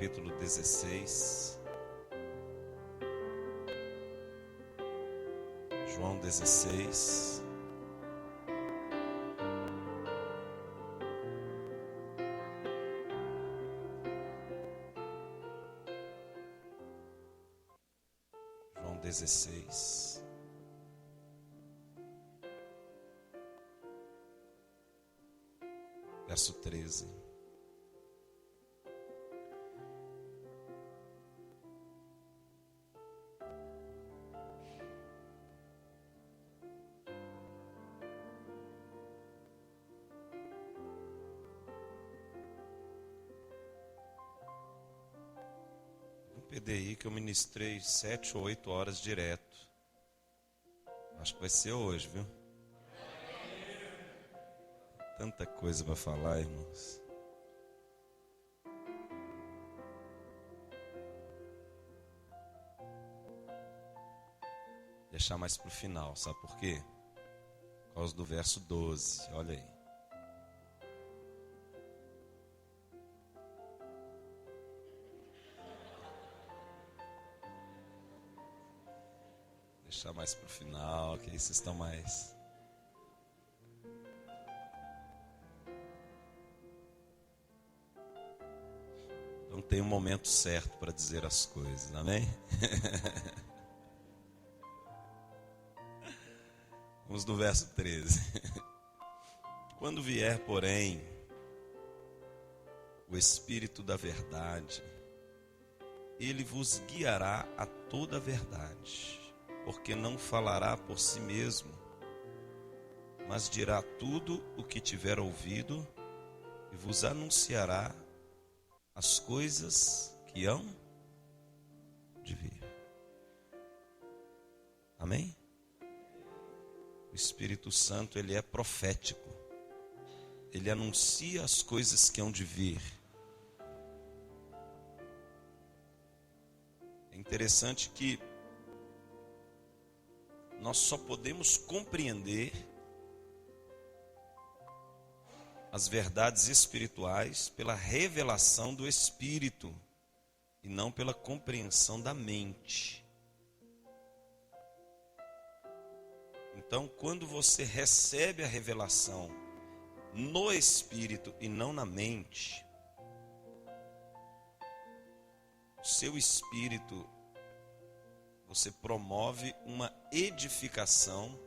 capítulo 16. João 16. João 16. Verso 13. Um PDI que eu ministrei 7 ou 8 horas direto. Acho que vai ser hoje, viu? Tanta coisa para falar, irmãos. Deixar mais para o final, sabe por quê? Por causa do verso 12, olha aí. Deixar mais para o final, que aí vocês estão mais... Não tem um momento certo para dizer as coisas, amém? Vamos no verso 13. Quando vier, porém, o Espírito da verdade, ele vos guiará a toda a verdade, porque não falará por si mesmo, mas dirá tudo o que tiver ouvido e vos anunciará as coisas que hão de vir. Amém? O Espírito Santo, ele é profético. Ele anuncia as coisas que hão de vir. É interessante que nós só podemos compreender as verdades espirituais pela revelação do Espírito e não pela compreensão da mente. Então, quando você recebe a revelação no Espírito e não na mente, o seu Espírito, você promove uma edificação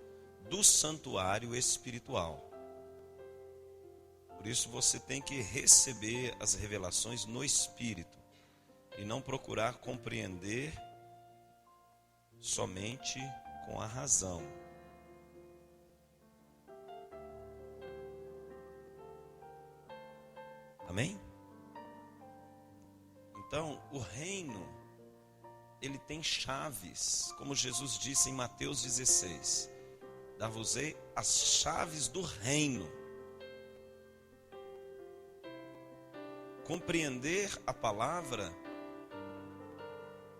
do santuário espiritual. Por isso você tem que receber as revelações no Espírito e não procurar compreender somente com a razão. Amém? Então, o reino, ele tem chaves, como Jesus disse em Mateus 16: dar-vos-ei as chaves do reino. Compreender a palavra,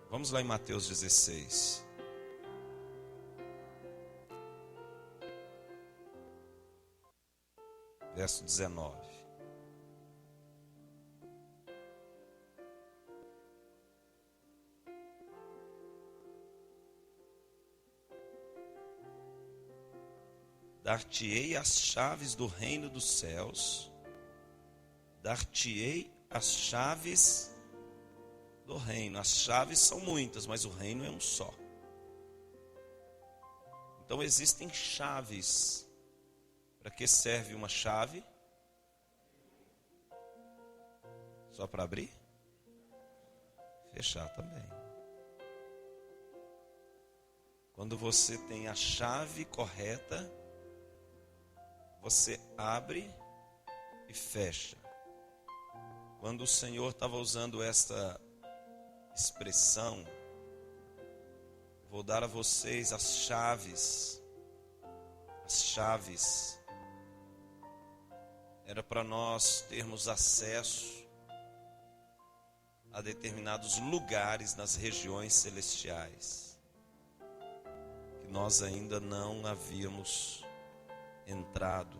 vamos lá em Mateus 16. Verso 19. Dar-te-ei as chaves do reino dos céus, dar-te-ei as chaves do reino. As chaves são muitas, mas o reino é um só. Então existem chaves. Para que serve uma chave? Só para abrir? Fechar também. Quando você tem a chave correta, você abre e fecha. Quando o Senhor estava usando esta expressão, vou dar a vocês as chaves. As chaves era para nós termos acesso a determinados lugares nas regiões celestiais que nós ainda não havíamos entrado.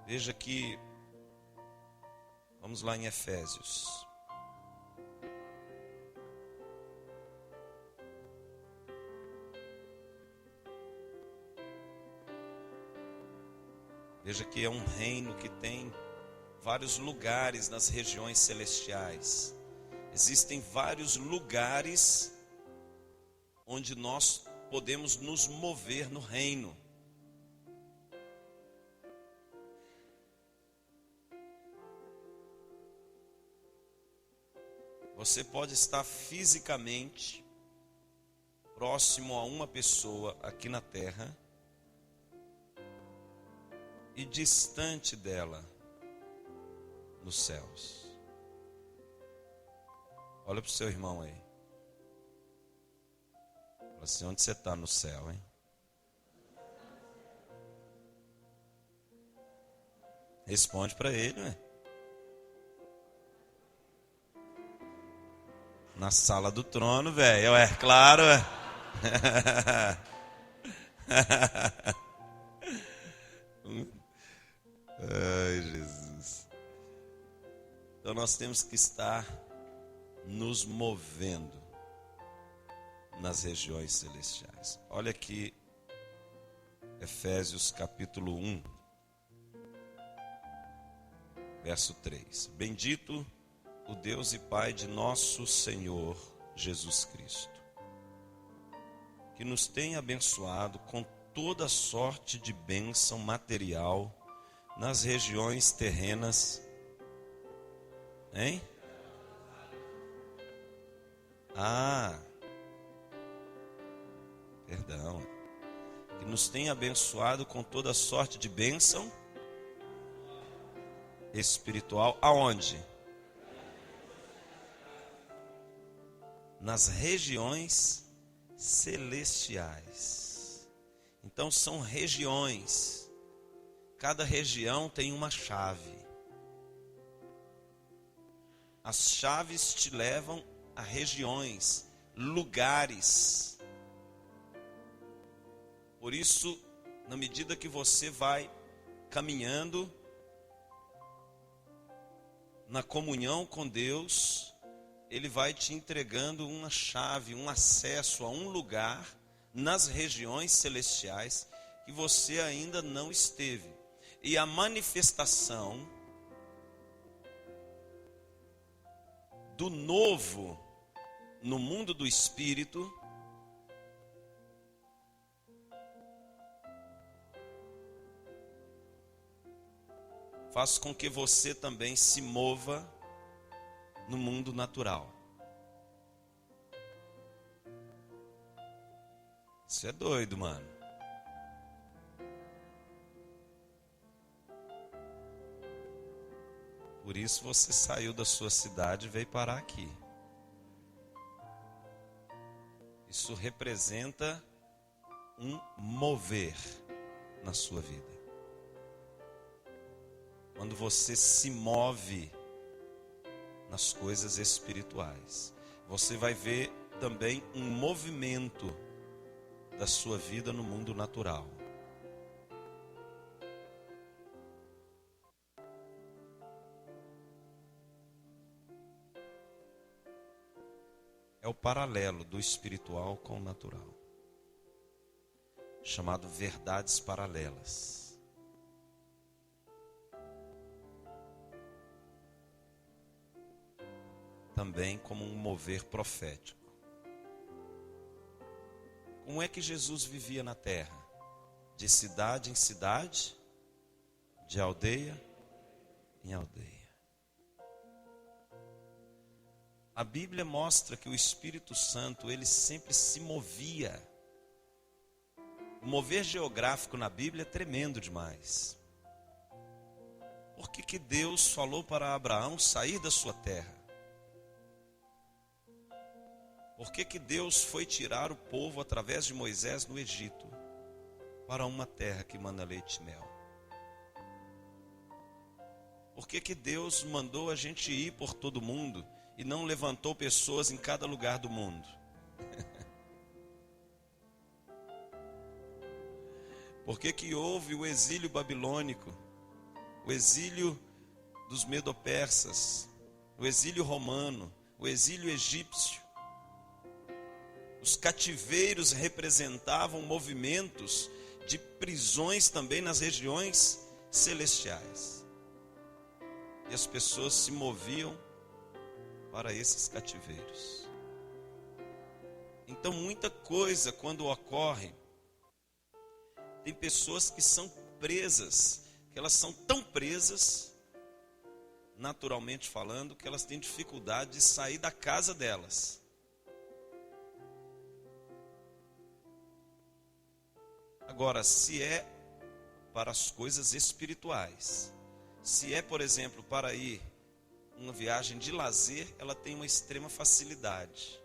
Veja que Vamos lá em Efésios. Veja que é um reino que tem vários lugares nas regiões celestiais. Existem vários lugares onde nós podemos nos mover no reino. Você pode estar fisicamente próximo a uma pessoa aqui na terra e distante dela nos céus. Olha para o seu irmão aí. Fala assim, onde você está no céu, hein? Responde para ele, né? Na sala do trono, velho. É claro, Ai, Jesus. Então nós temos que estar nos movendo nas regiões celestiais. Olha aqui, Efésios capítulo 1, verso 3. Bendito o Deus e Pai de nosso Senhor Jesus Cristo, que nos tem abençoado com toda sorte de bênção material nas regiões terrenas. Hein? Perdão. Que nos tem abençoado com toda sorte de bênção espiritual. Aonde? Nas regiões celestiais. Então são regiões. Cada região tem uma chave. As chaves te levam a regiões, lugares. Por isso, na medida que você vai caminhando na comunhão com Deus, Ele vai te entregando uma chave, um acesso a um lugar nas regiões celestiais que você ainda não esteve. E a manifestação do novo no mundo do Espírito faz com que você também se mova no mundo natural. Isso é doido, mano. Por isso você saiu da sua cidade e veio parar aqui. Isso representa um mover na sua vida. Quando você se move nas coisas espirituais, você vai ver também um movimento da sua vida no mundo natural. É o paralelo do espiritual com o natural, chamado verdades paralelas. Também como um mover profético. Como é que Jesus vivia na terra? De cidade em cidade, de aldeia em aldeia. A Bíblia mostra que o Espírito Santo, ele sempre se movia. O mover geográfico na Bíblia é tremendo demais. Por que Deus falou para Abraão sair da sua terra? Por que Deus foi tirar o povo através de Moisés no Egito para uma terra que manda leite e mel? Por que Deus mandou a gente ir por todo mundo e não levantou pessoas em cada lugar do mundo? Por que houve o exílio babilônico, o exílio dos medo-persas, o exílio romano, o exílio egípcio. Os cativeiros representavam movimentos de prisões também nas regiões celestiais. E as pessoas se moviam para esses cativeiros. Então, muita coisa, quando ocorre, tem pessoas que são presas, que elas são tão presas, naturalmente falando, que elas têm dificuldade de sair da casa delas. Agora, se é para as coisas espirituais, se é, por exemplo, para ir uma viagem de lazer, ela tem uma extrema facilidade.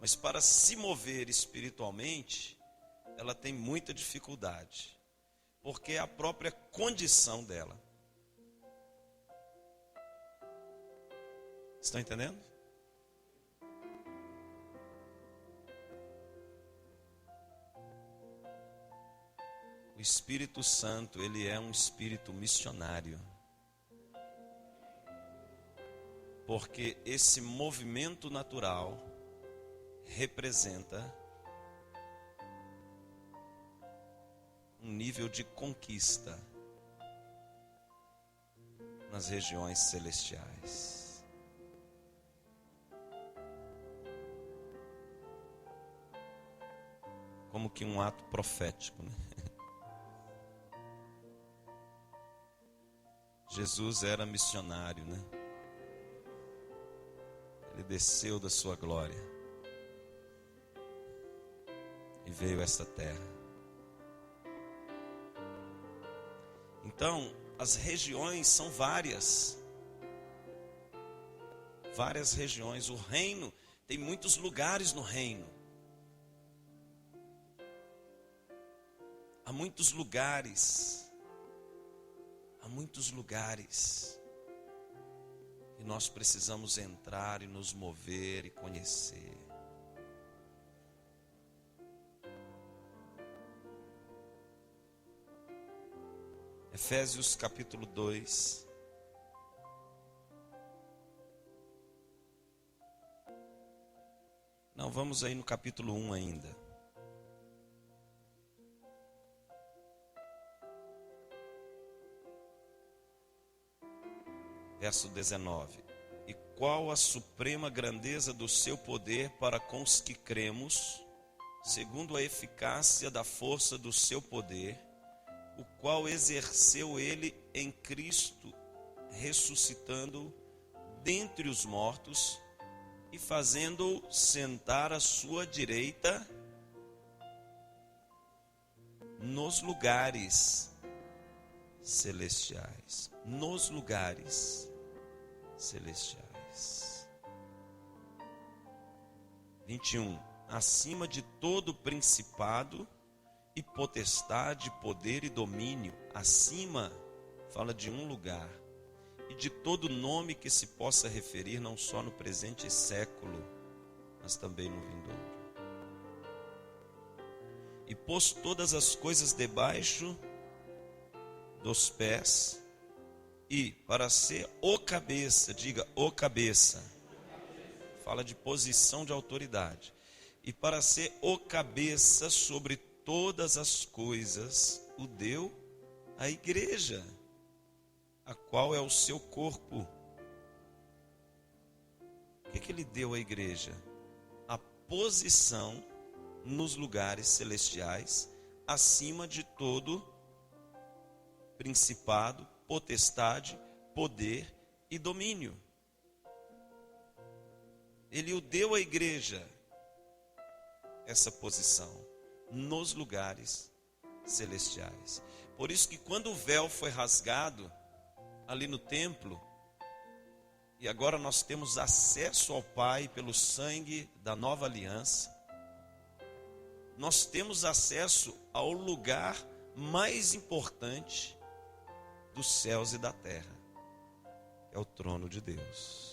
Mas para se mover espiritualmente, ela tem muita dificuldade, porque é a própria condição dela. Estão entendendo? O Espírito Santo, ele é um espírito missionário. Porque esse movimento natural representa um nível de conquista nas regiões celestiais. Como que um ato profético, né? Jesus era missionário, né? Ele desceu da sua glória e veio a esta terra. Então, as regiões são várias. Várias regiões. O reino, tem muitos lugares no reino. Há muitos lugares. Há muitos lugares. E nós precisamos entrar e nos mover e conhecer. Efésios capítulo 2. Não, vamos aí no capítulo 1 ainda. Verso 19. E qual a suprema grandeza do seu poder para com os que cremos, segundo a eficácia da força do seu poder, o qual exerceu ele em Cristo, ressuscitando dentre os mortos e fazendo-o sentar à sua direita nos lugares celestiais. Nos lugares celestiais. 21. Acima de todo principado e potestade, poder e domínio, acima, fala de um lugar, e de todo nome que se possa referir, não só no presente século, mas também no vindouro. E pôs todas as coisas debaixo dos pés, e para ser o cabeça, diga o cabeça, fala de posição de autoridade, e para ser o cabeça sobre todas as coisas, o deu à igreja, a qual é o seu corpo. O que ele deu à igreja? A posição nos lugares celestiais, acima de todo principado, potestade, poder e domínio. Ele o deu à igreja, essa posição nos lugares celestiais. Por isso que quando o véu foi rasgado ali no templo, e agora nós temos acesso ao Pai pelo sangue da nova aliança, nós temos acesso ao lugar mais importante dos céus e da terra, é o trono de Deus.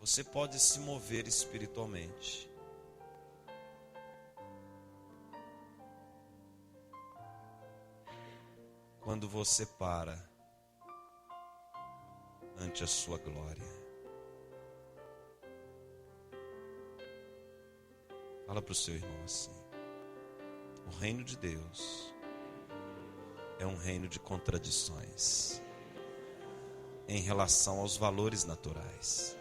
Você pode se mover espiritualmente, quando você para ante a sua glória. Fala para o seu irmão assim: o reino de Deus é um reino de contradições em relação aos valores naturais.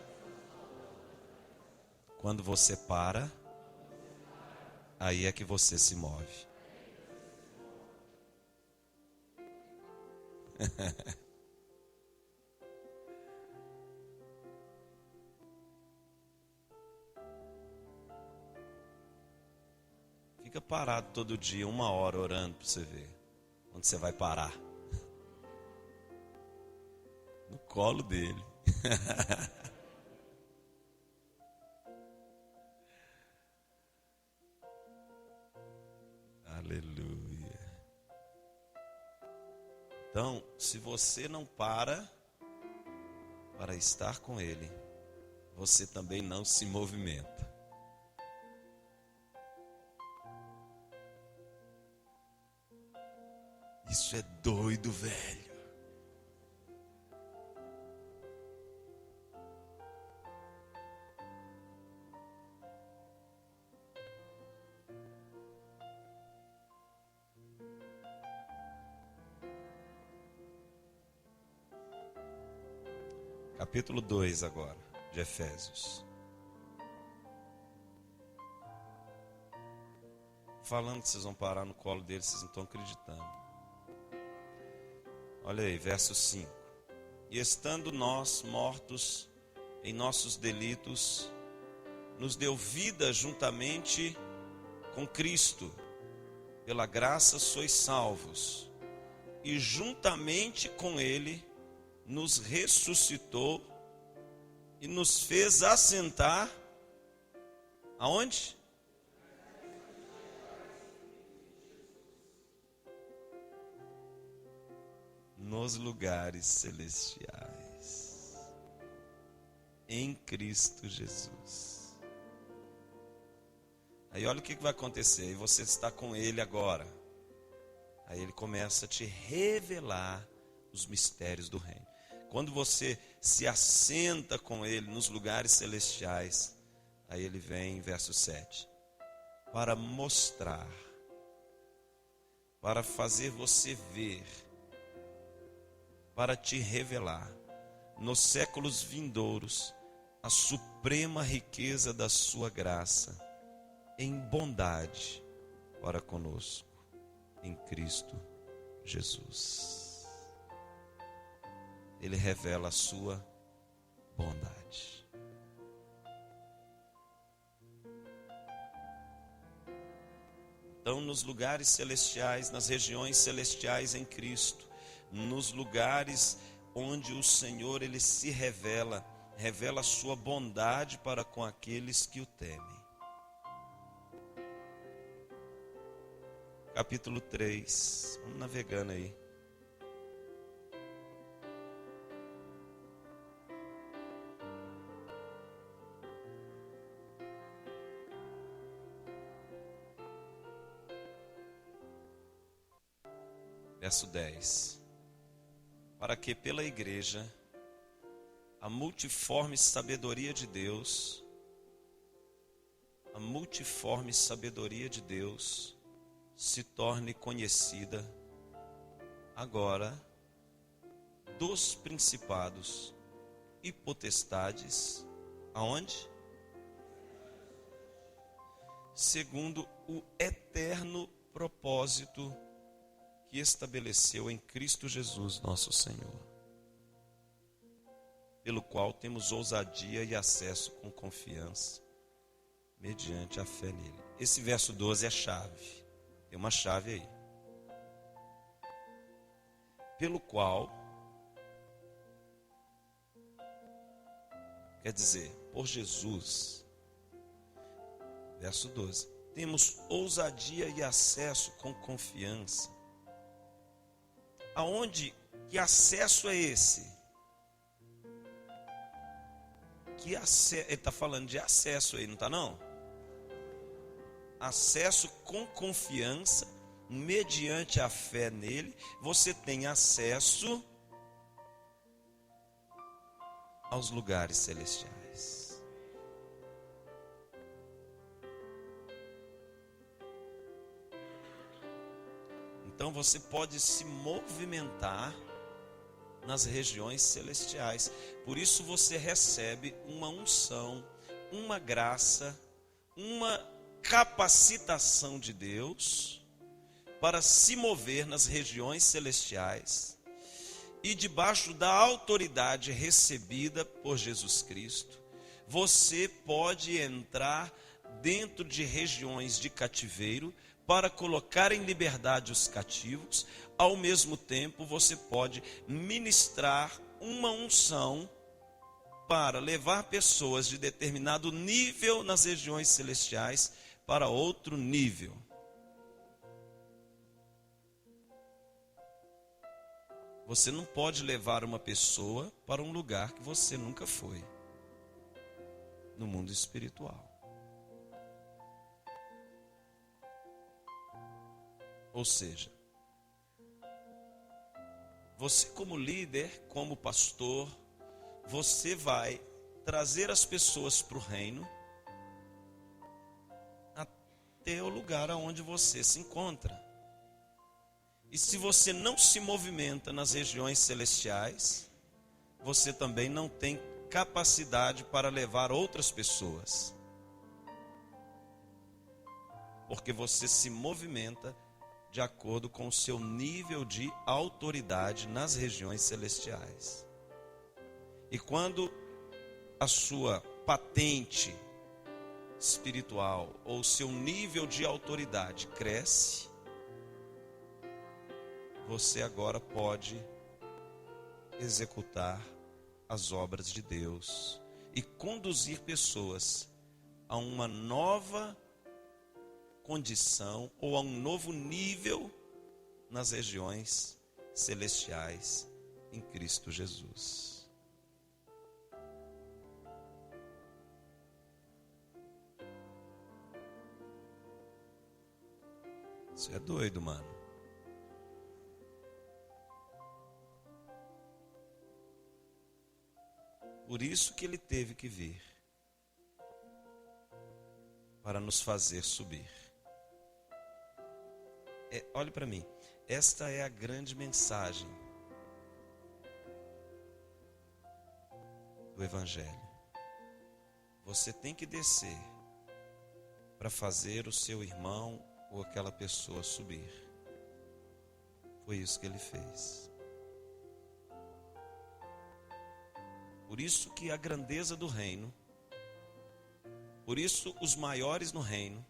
Quando você para, aí é que você se move. Fica parado todo dia, 1 hora orando para você ver onde você vai parar. No colo dele. Aleluia. Então, se você não para estar com Ele, você também não se movimenta. Isso é doido, velho. Capítulo 2 agora, de Efésios. Falando que vocês vão parar no colo dele, vocês não estão acreditando. Olha aí, verso 5. E estando nós mortos em nossos delitos, nos deu vida juntamente com Cristo. Pela graça sois salvos. E juntamente com Ele nos ressuscitou e nos fez assentar aonde? Nos lugares celestiais, em Cristo Jesus. Aí olha o que vai acontecer. Aí você está com Ele agora. Aí Ele começa a te revelar os mistérios do reino. Quando você se assenta com Ele nos lugares celestiais, aí Ele vem, verso 7, para mostrar, para fazer você ver, para te revelar, nos séculos vindouros, a suprema riqueza da sua graça, em bondade para conosco, em Cristo Jesus. Ele revela a sua bondade. Então, nos lugares celestiais, nas regiões celestiais em Cristo, nos lugares onde o Senhor, Ele se revela a sua bondade para com aqueles que o temem. Capítulo 3, vamos navegando aí. Verso 10. Para que pela igreja a multiforme sabedoria de Deus, se torne conhecida agora dos principados e potestades, aonde? Segundo o eterno propósito que estabeleceu em Cristo Jesus, nosso Senhor, pelo qual temos ousadia e acesso com confiança, mediante a fé nele. Esse verso 12 é a chave, tem uma chave aí. Pelo qual, quer dizer, por Jesus, verso 12, temos ousadia e acesso com confiança. Aonde, que acesso é esse? Ele está falando de acesso aí, não está não? Acesso com confiança mediante a fé nele, você tem acesso aos lugares celestiais. Então você pode se movimentar nas regiões celestiais. Por isso você recebe uma unção, uma graça, uma capacitação de Deus para se mover nas regiões celestiais e debaixo da autoridade recebida por Jesus Cristo, você pode entrar dentro de regiões de cativeiro para colocar em liberdade os cativos. Ao mesmo tempo, você pode ministrar uma unção para levar pessoas de determinado nível nas regiões celestiais para outro nível. Você não pode levar uma pessoa para um lugar que você nunca foi, no mundo espiritual. Ou seja, você como líder, como pastor, você vai trazer as pessoas para o reino até o lugar onde você se encontra. E se você não se movimenta nas regiões celestiais, você também não tem capacidade para levar outras pessoas. Porque você se movimenta de acordo com o seu nível de autoridade nas regiões celestiais. E quando a sua patente espiritual ou o seu nível de autoridade cresce, você agora pode executar as obras de Deus e conduzir pessoas a uma nova condição ou a um novo nível nas regiões celestiais em Cristo Jesus. Isso é doido, mano. Por isso que ele teve que vir, para nos fazer subir. Olhe para mim, esta é a grande mensagem do Evangelho. Você tem que descer para fazer o seu irmão ou aquela pessoa subir. Foi isso que ele fez. Por isso que a grandeza do reino, por isso os maiores no reino,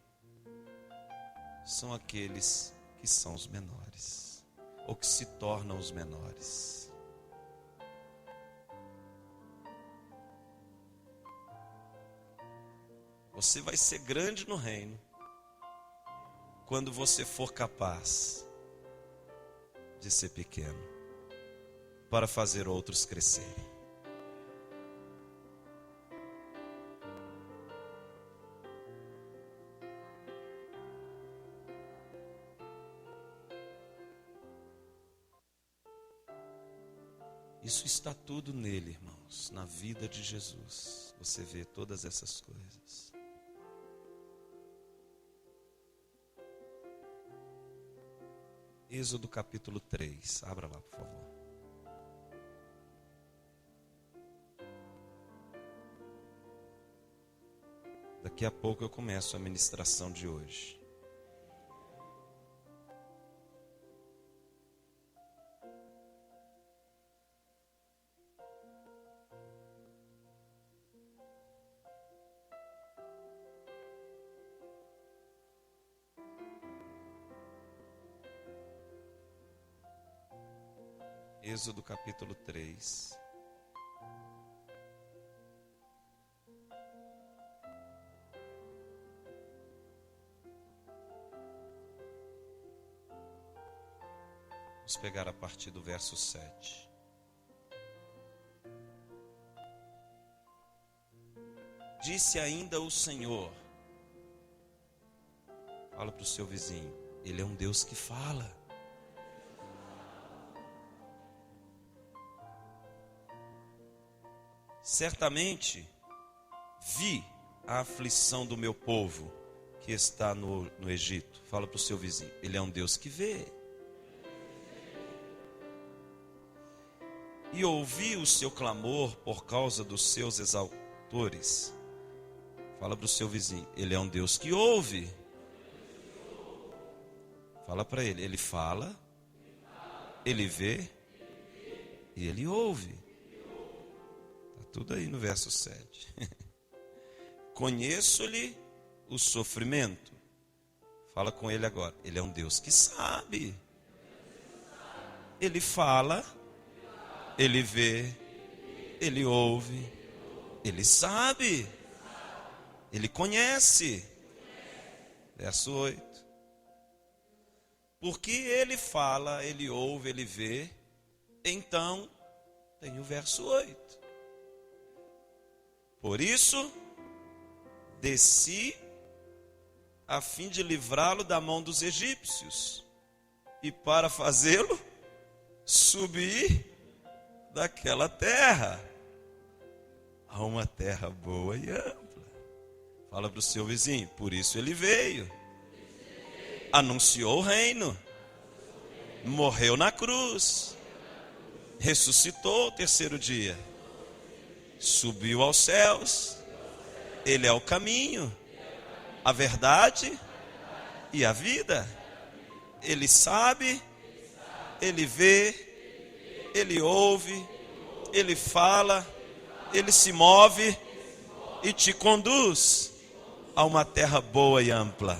são aqueles que são os menores, ou que se tornam os menores. Você vai ser grande no reino quando você for capaz de ser pequeno para fazer outros crescerem. Isso está tudo nele, irmãos, na vida de Jesus. Você vê todas essas coisas. Êxodo capítulo 3, abra lá, por favor. Daqui a pouco eu começo a ministração de hoje. Êxodo capítulo 3. Vamos pegar a partir do verso 7. Disse ainda o Senhor, fala para o seu vizinho, Ele é um Deus que fala. Certamente vi a aflição do meu povo que está no Egito. Fala para o seu vizinho, ele é um Deus que vê. E ouvi o seu clamor por causa dos seus exaltores. Fala para o seu vizinho, ele é um Deus que ouve. Fala para ele, ele fala, ele vê e ele ouve. Está tudo aí no verso 7. Conheço-lhe o sofrimento. Fala com ele agora, ele é um Deus que sabe. Ele fala, ele vê, ele ouve, ele sabe, ele conhece. Verso 8. Porque ele fala, ele ouve, ele vê, então tem o verso 8. Por isso, desci a fim de livrá-lo da mão dos egípcios, e para fazê-lo subir daquela terra a uma terra boa e ampla. Fala para o seu vizinho, por isso ele veio, anunciou o reino, morreu na cruz, ressuscitou o terceiro dia, subiu aos céus. Ele é o caminho, a verdade e a vida. Ele sabe, ele vê, ele ouve, ele fala, ele se move e te conduz a uma terra boa e ampla.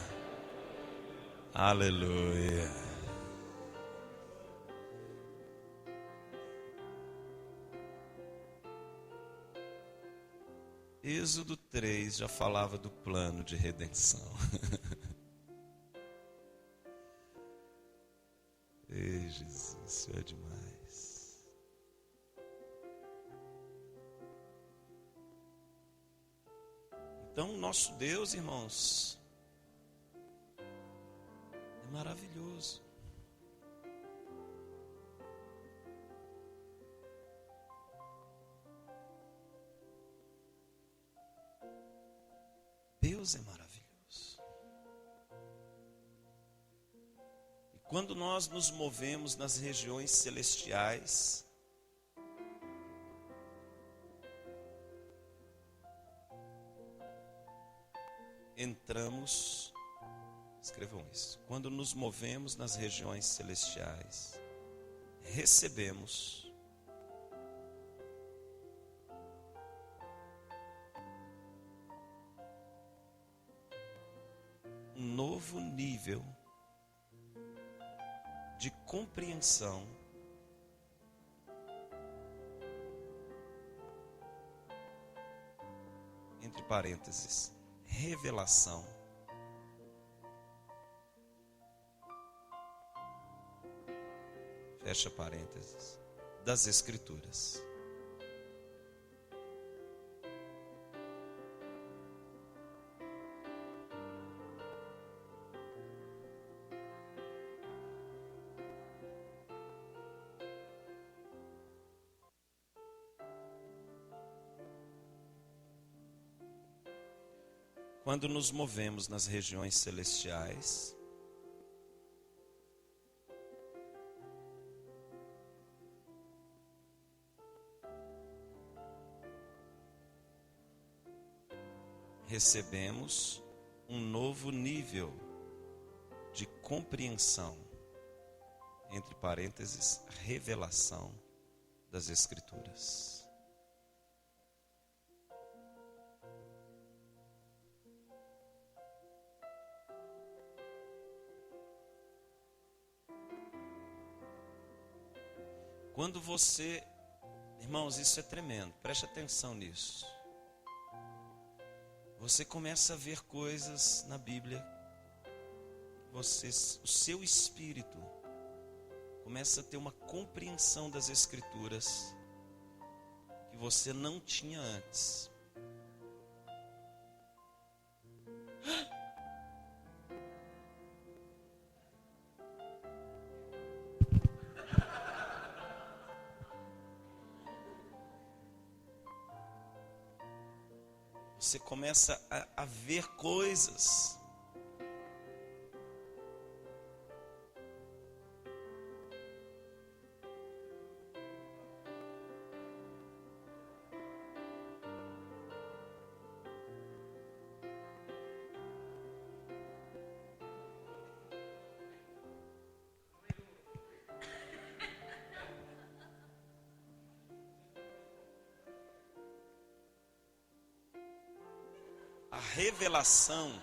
Aleluia. Êxodo 3 já falava do plano de redenção. Ei, Jesus, o Senhor é demais. Então, nosso Deus, irmãos, é maravilhoso. Deus é maravilhoso. E quando nós nos movemos nas regiões celestiais, entramos, escrevam isso, quando nos movemos nas regiões celestiais, recebemos um novo nível de compreensão entre parênteses, revelação fecha parênteses, das Escrituras. Quando nos movemos nas regiões celestiais, recebemos um novo nível de compreensão, entre parênteses, revelação das Escrituras. Quando você, irmãos, isso é tremendo, preste atenção nisso. Você começa a ver coisas na Bíblia, o seu espírito começa a ter uma compreensão das Escrituras que você não tinha antes. você começa a ver coisas. A revelação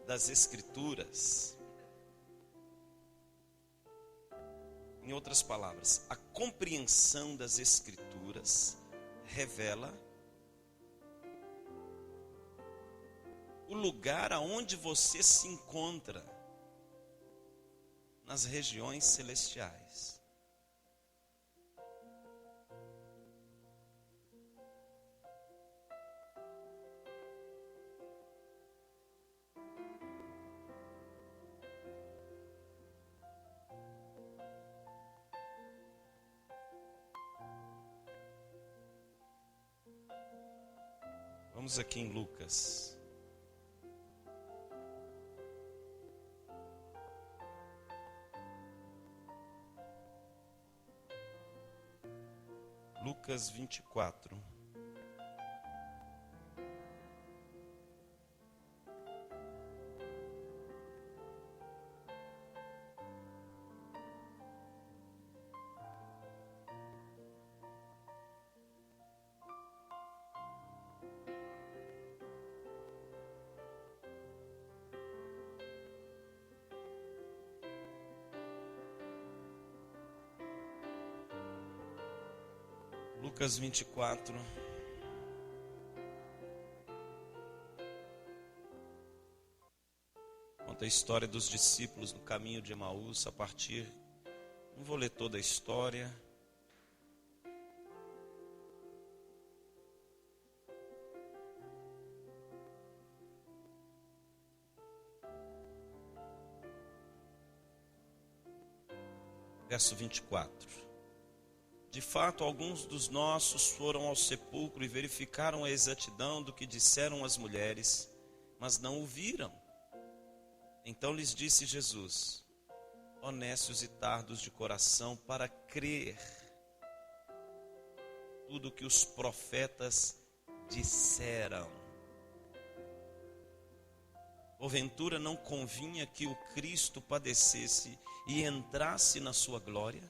das Escrituras, em outras palavras, a compreensão das Escrituras revela o lugar aonde você se encontra nas regiões celestiais. Vamos aqui em Lucas. Lucas 24. Lucas 24. Conta a história dos discípulos no caminho de Emaús, a partir, não vou ler toda a história. Verso 24. De fato, alguns dos nossos foram ao sepulcro e verificaram a exatidão do que disseram as mulheres, mas não o viram. Então lhes disse Jesus: ó nécios e tardos de coração, para crer tudo o que os profetas disseram. Porventura não convinha que o Cristo padecesse e entrasse na sua glória?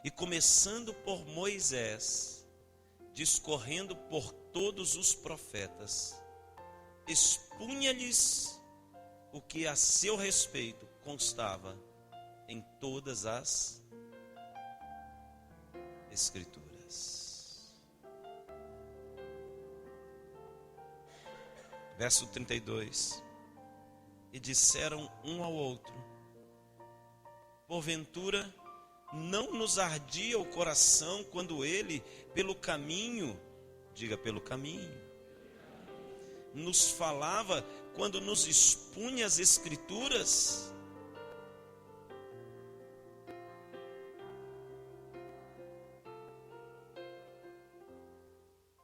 E começando por Moisés, discorrendo por todos os profetas, expunha-lhes o que a seu respeito constava em todas as Escrituras. Verso 32. E disseram um ao outro: porventura não nos ardia o coração quando ele, pelo caminho, diga pelo caminho, nos falava, quando nos expunha as Escrituras?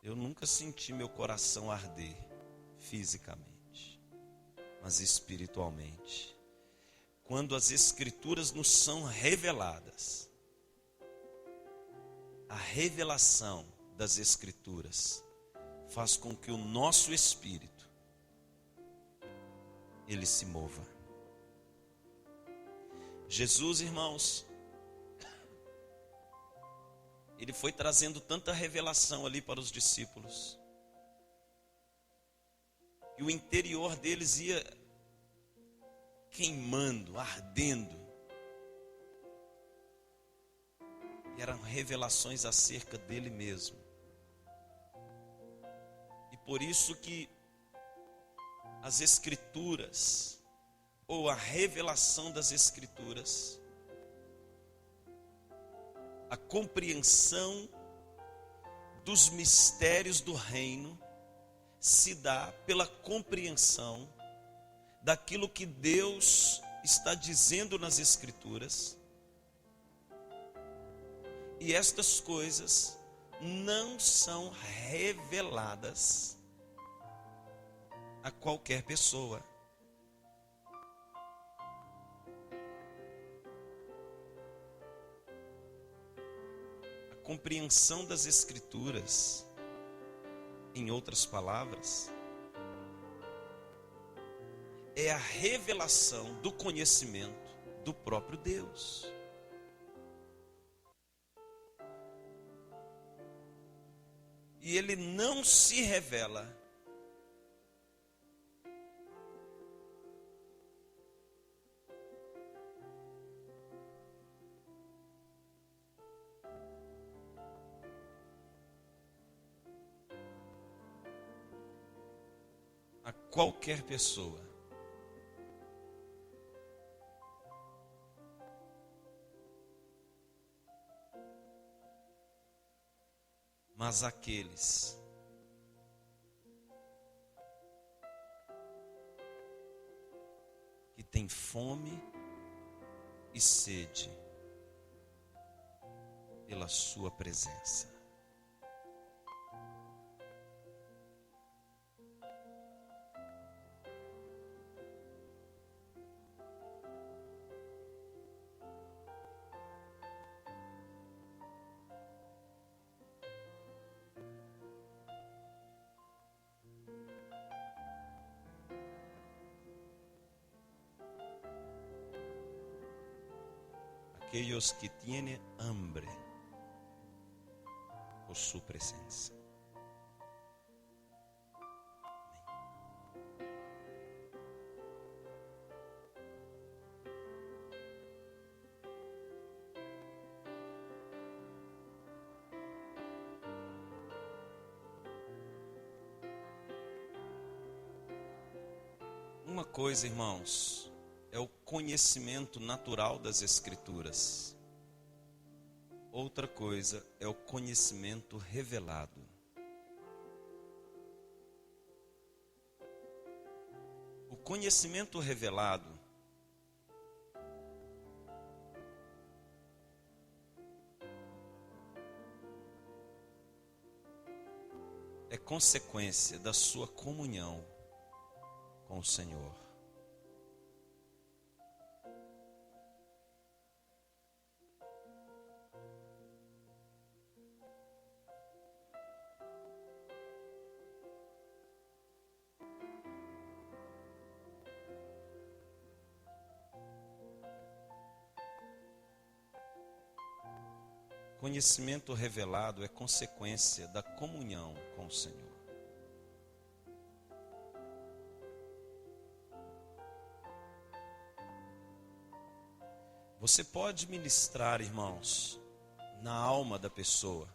Eu nunca senti meu coração arder fisicamente, mas espiritualmente. Quando as Escrituras nos são reveladas, a revelação das Escrituras faz com que o nosso espírito, ele se mova. Jesus, irmãos, ele foi trazendo tanta revelação ali para os discípulos, e o interior deles ia queimando, ardendo. E eram revelações acerca dele mesmo. E por isso que as Escrituras, ou a revelação das Escrituras, a compreensão dos mistérios do reino, se dá pela compreensão daquilo que Deus está dizendo nas Escrituras. E estas coisas não são reveladas a qualquer pessoa. A compreensão das Escrituras, em outras palavras, é a revelação do conhecimento do próprio Deus. E ele não se revela a qualquer pessoa. Mas aqueles que têm fome e sede pela sua presença. Aquellos que tienen hambre por su presencia. Uma coisa, irmãos, é o conhecimento natural das Escrituras. Outra coisa é o conhecimento revelado. O conhecimento revelado é consequência da sua comunhão com o Senhor. Conhecimento revelado é consequência da comunhão com o Senhor. Você pode ministrar, irmãos, na alma da pessoa,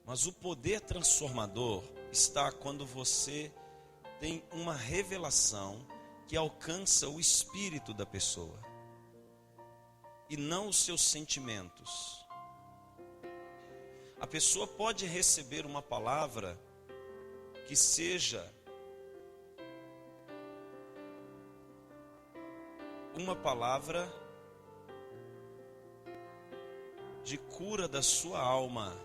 mas o poder transformador está quando você tem uma revelação que alcança o espírito da pessoa e não os seus sentimentos. A pessoa pode receber uma palavra que seja uma palavra de cura da sua alma.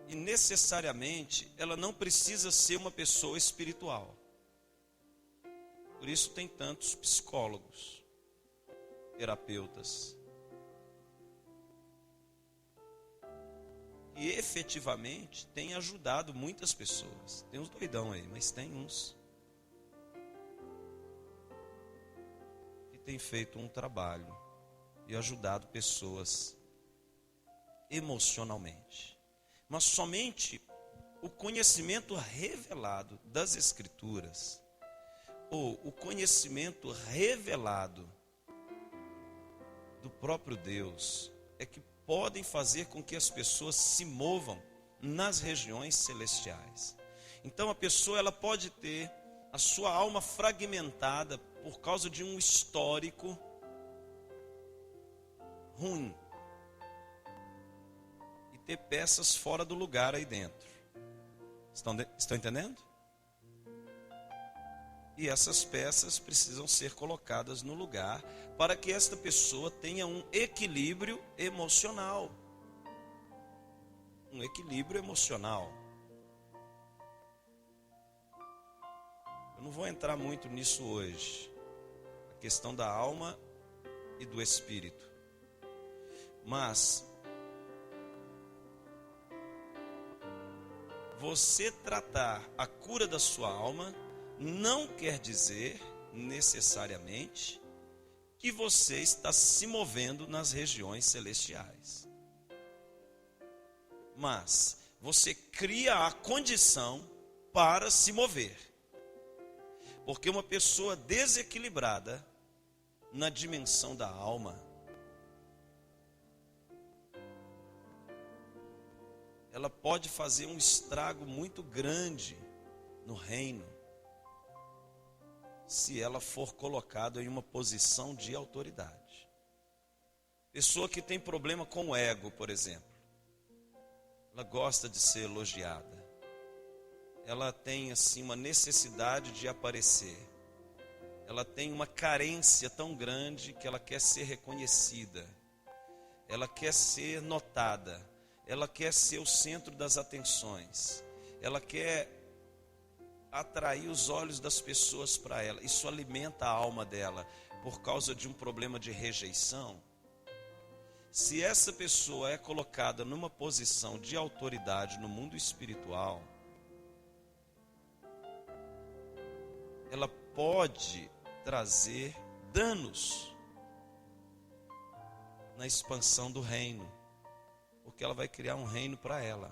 E necessariamente ela não precisa ser uma pessoa espiritual. Por isso tem tantos psicólogos, terapeutas. E efetivamente tem ajudado muitas pessoas. Tem uns doidão aí, mas tem uns que tem feito um trabalho e ajudado pessoas emocionalmente. Mas somente o conhecimento revelado das Escrituras, ou o conhecimento revelado do próprio Deus, é que podem fazer com que as pessoas se movam nas regiões celestiais. Então a pessoa ela pode ter a sua alma fragmentada por causa de um histórico ruim e ter peças fora do lugar aí dentro. Estão entendendo? E essas peças precisam ser colocadas no lugar para que esta pessoa tenha um equilíbrio emocional. um equilíbrio emocional. Eu não vou entrar muito nisso hoje, a questão da alma e do espírito. Mas você tratar a cura da sua alma não quer dizer necessariamente que você está se movendo nas regiões celestiais. Mas você cria a condição para se mover. Porque uma pessoa desequilibrada na dimensão da alma, ela pode fazer um estrago muito grande no reino, se ela for colocada em uma posição de autoridade. Pessoa que tem problema com o ego, por exemplo, ela gosta de ser elogiada, ela tem assim uma necessidade de aparecer, ela tem uma carência tão grande que ela quer ser reconhecida, ela quer ser notada, ela quer ser o centro das atenções, ela quer atrair os olhos das pessoas para ela. Isso alimenta a alma dela por causa de um problema de rejeição. Se essa pessoa é colocada numa posição de autoridade no mundo espiritual, ela pode trazer danos na expansão do reino, porque ela vai criar um reino para ela.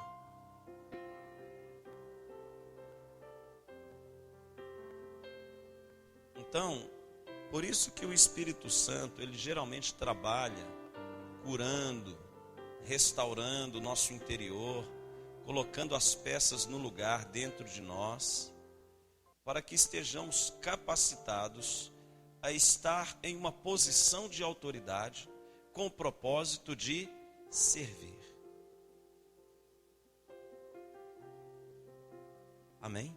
Então, por isso que o Espírito Santo, ele geralmente trabalha curando, restaurando o nosso interior, colocando as peças no lugar dentro de nós, para que estejamos capacitados a estar em uma posição de autoridade com o propósito de servir. Amém?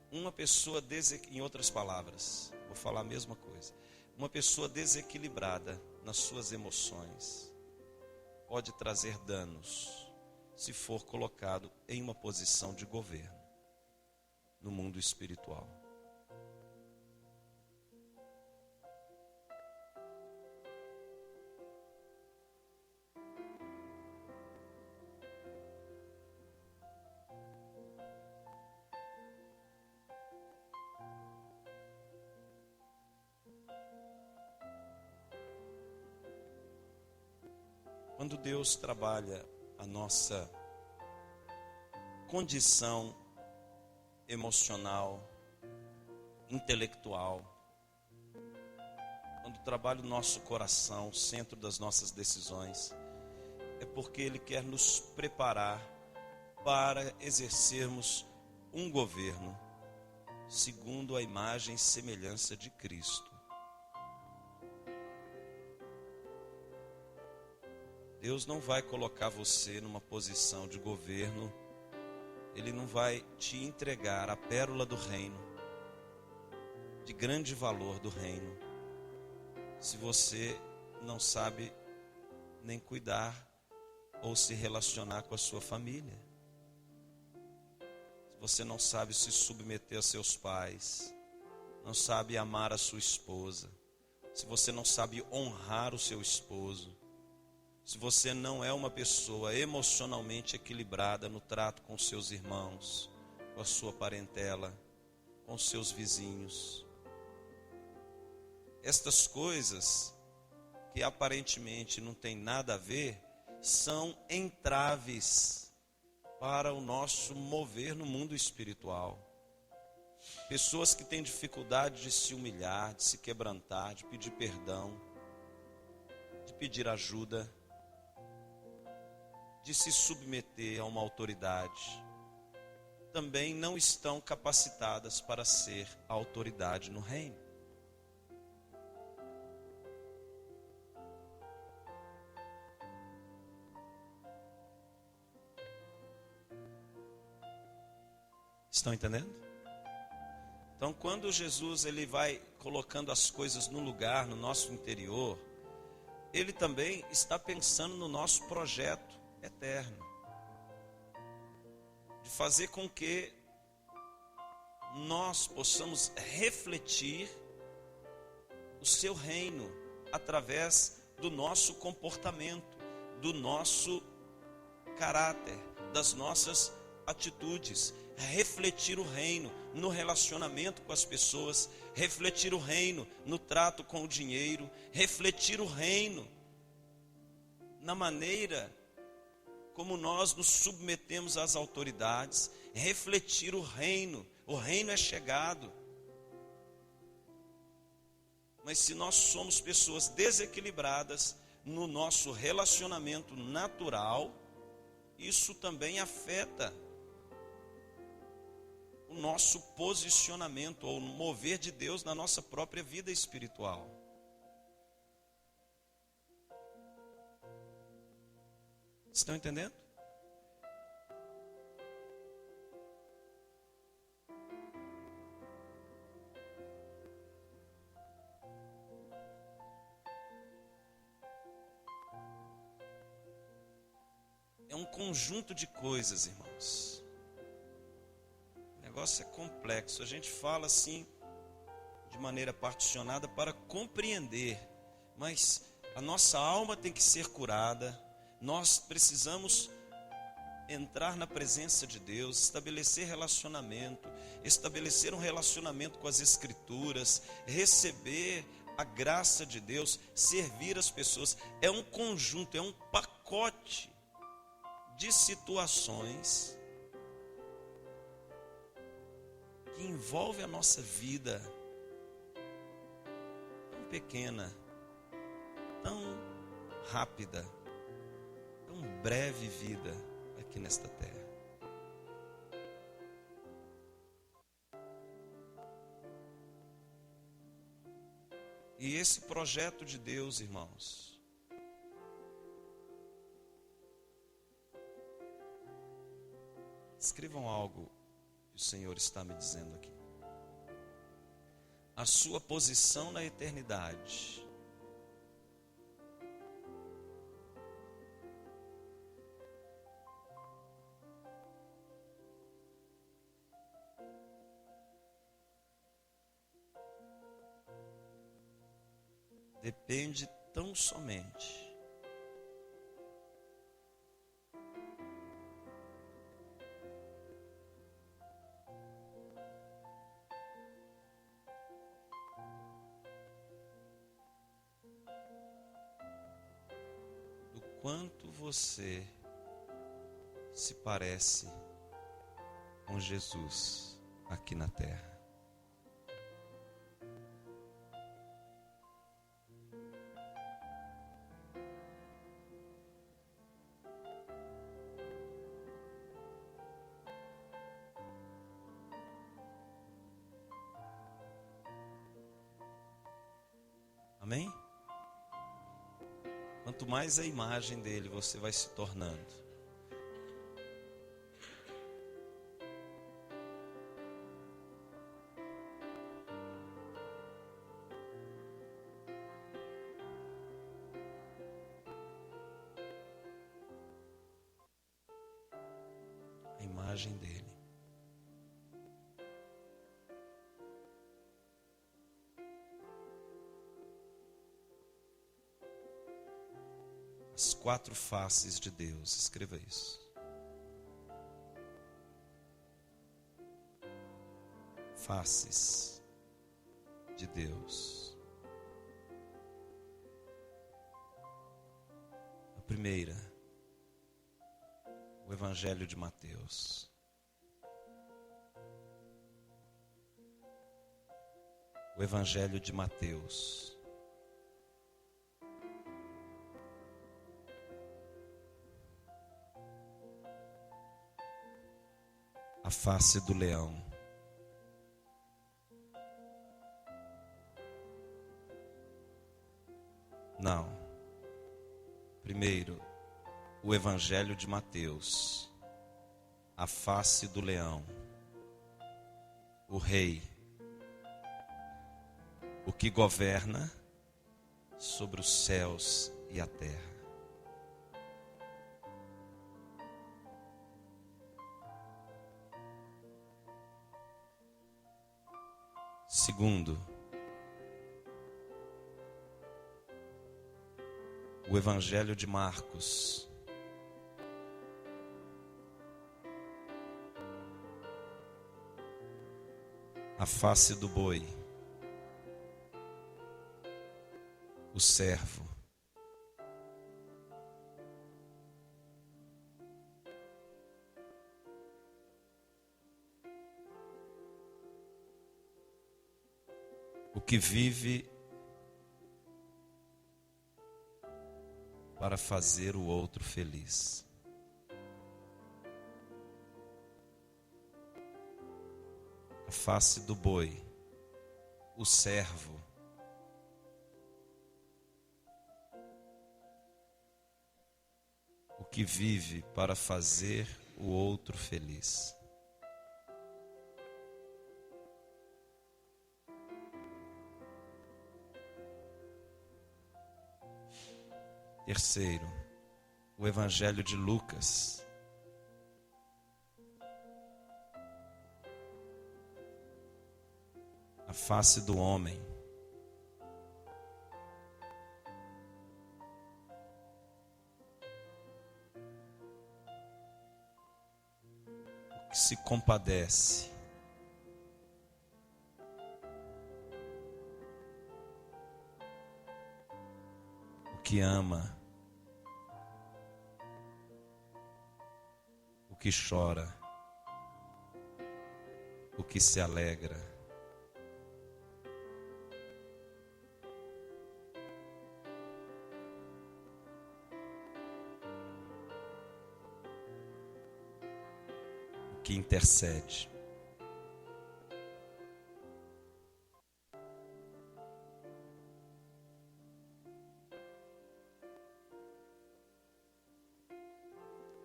Uma pessoa, em outras palavras, vou falar a mesma coisa. Uma pessoa desequilibrada nas suas emoções pode trazer danos se for colocado em uma posição de governo no mundo espiritual. Quando Deus trabalha a nossa condição emocional, intelectual, quando trabalha o nosso coração, o centro das nossas decisões, é porque Ele quer nos preparar para exercermos um governo segundo a imagem e semelhança de Cristo. Deus não vai colocar você numa posição de governo, Ele não vai te entregar a pérola do reino, de grande valor do reino, se você não sabe nem cuidar ou se relacionar com a sua família. Se você não sabe se submeter a seus pais, não sabe amar a sua esposa, se você não sabe honrar o seu esposo, se você não é uma pessoa emocionalmente equilibrada no trato com seus irmãos, com a sua parentela, com seus vizinhos. Estas coisas que aparentemente não tem nada a ver, são entraves para o nosso mover no mundo espiritual. Pessoas que têm dificuldade de se humilhar, de se quebrantar, de pedir perdão, de pedir ajuda, de se submeter a uma autoridade, também não estão capacitadas para ser a autoridade no reino. Estão entendendo? Então, quando Jesus ele vai colocando as coisas no lugar, no nosso interior, Ele também está pensando no nosso projeto eterno, de fazer com que nós possamos refletir o seu reino através do nosso comportamento, do nosso caráter, das nossas atitudes, refletir o reino no relacionamento com as pessoas, refletir o reino no trato com o dinheiro, refletir o reino na maneira como nós nos submetemos às autoridades, refletir o reino é chegado. Mas se nós somos pessoas desequilibradas no nosso relacionamento natural, isso também afeta o nosso posicionamento ou o mover de Deus na nossa própria vida espiritual. Estão entendendo? É um conjunto de coisas, irmãos. O negócio é complexo. A gente fala assim, de maneira particionada para compreender. Mas a nossa alma tem que ser curada. Nós precisamos entrar na presença de Deus, estabelecer relacionamento, estabelecer um relacionamento com as Escrituras, receber a graça de Deus, servir as pessoas. É um conjunto, é um pacote de situações que envolve a nossa vida tão pequena, tão rápida, tão breve vida aqui nesta terra. E esse projeto de Deus, irmãos, escrevam algo que o Senhor está me dizendo aqui. A sua posição na eternidade depende tão somente do quanto você se parece com Jesus aqui na terra. Amém? Quanto mais a imagem dele você vai se tornando, a imagem dele. As 4 faces de Deus, escreva isso. Faces de Deus. A primeira, o Evangelho de Mateus. O Evangelho de Mateus. A face do leão. Não. Primeiro, o Evangelho de Mateus. A face do leão. O rei. O que governa sobre os céus e a terra. Segundo, o Evangelho de Marcos, a face do boi, o servo, o que vive para fazer o outro feliz. A face do boi, o servo, o que vive para fazer o outro feliz. Terceiro, o Evangelho de Lucas, a face do homem, o que se compadece, o que ama, o que chora, o que se alegra. Que intercede.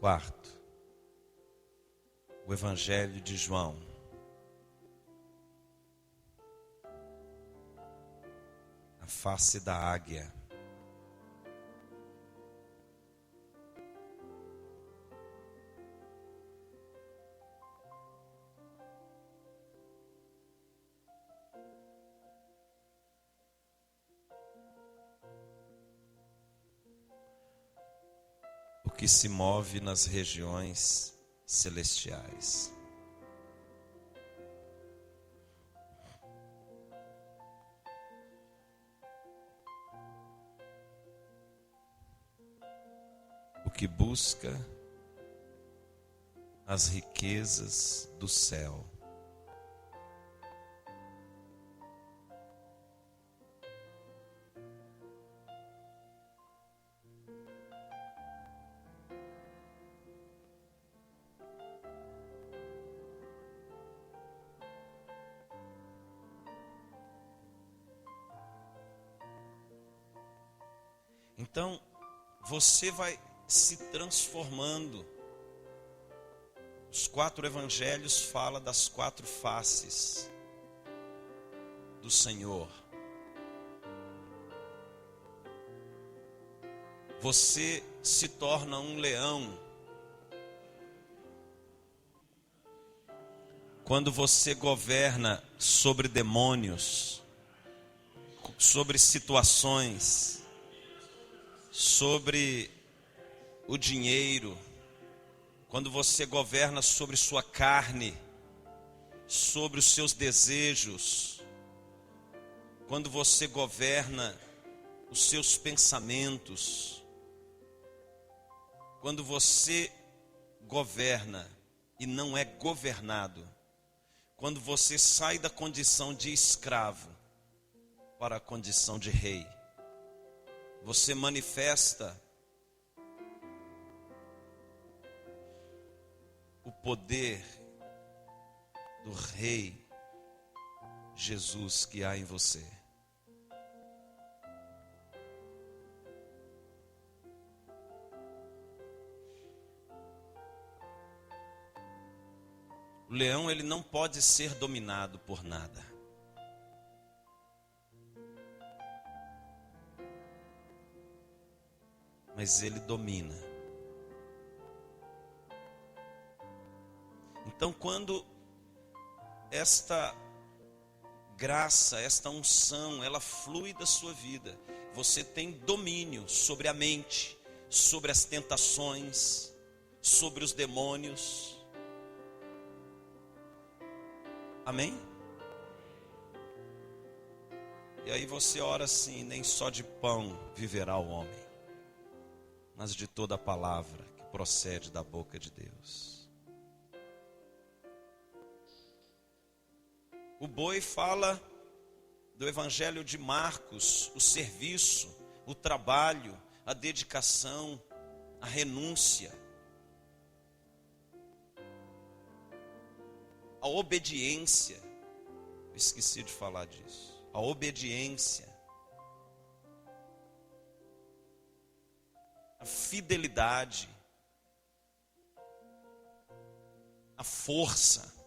Quarto, o Evangelho de João, a face da águia, que se move nas regiões celestiais. O que busca as riquezas do céu. Então, você vai se transformando. Os 4 evangelhos falam das 4 faces do Senhor. Você se torna um leão quando você governa sobre demônios, sobre situações, sobre o dinheiro, quando você governa sobre sua carne, sobre os seus desejos, quando você governa os seus pensamentos, quando você governa e não é governado, quando você sai da condição de escravo para a condição de rei, você manifesta o poder do Rei Jesus que há em você. O leão, ele não pode ser dominado por nada. mas Ele domina. Então, quando esta graça, esta unção, ela flui da sua vida, você tem domínio sobre a mente, sobre as tentações, sobre os demônios. Amém? E aí você ora assim: nem só de pão viverá o homem, mas de toda a palavra que procede da boca de Deus. O boi fala do Evangelho de Marcos, o serviço, o trabalho, a dedicação, a renúncia, a obediência. Eu esqueci de falar disso. A obediência, a fidelidade, a força.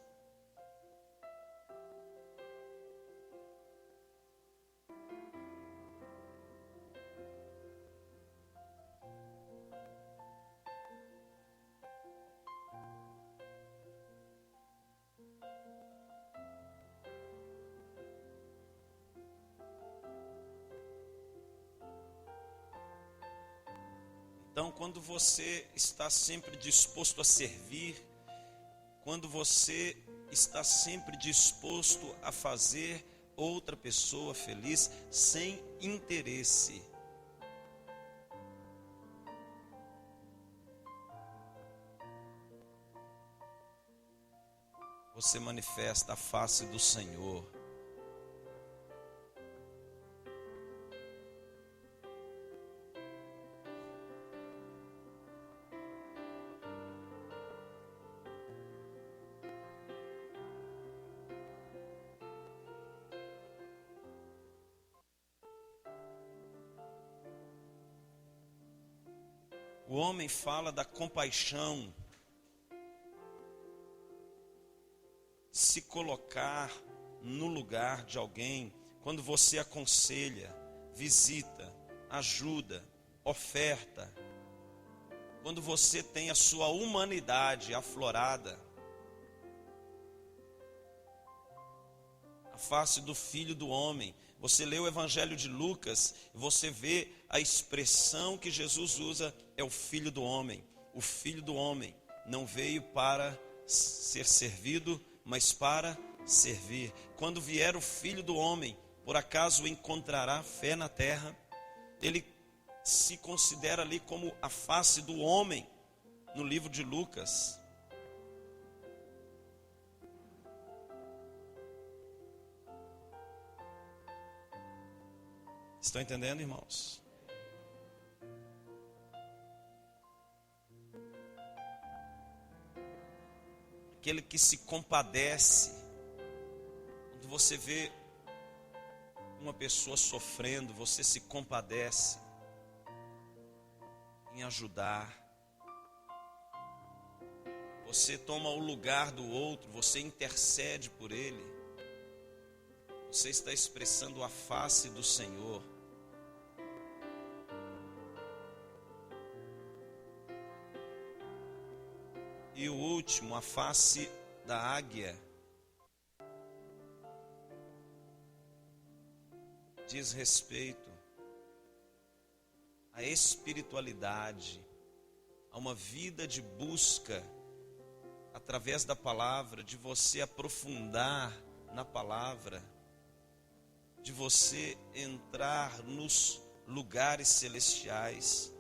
Então, quando você está sempre disposto a servir, quando você está sempre disposto a fazer outra pessoa feliz sem interesse, você manifesta a face do Senhor. O homem fala da compaixão, se colocar no lugar de alguém, quando você aconselha, visita, ajuda, oferta, quando você tem a sua humanidade aflorada, a face do Filho do Homem. Você lê o Evangelho de Lucas, você vê a expressão que Jesus usa, é o Filho do Homem. O Filho do Homem não veio para ser servido, mas para servir. Quando vier o Filho do Homem, por acaso encontrará fé na terra? Ele se considera ali como a face do homem, no livro de Lucas. Estão entendendo, irmãos? Aquele que se compadece. Quando você vê uma pessoa sofrendo, você se compadece em ajudar. Você toma o lugar do outro, você intercede por ele. Você está expressando a face do Senhor. E o último, a face da águia, diz respeito à espiritualidade, a uma vida de busca através da palavra, de você aprofundar na palavra, de você entrar nos lugares celestiais.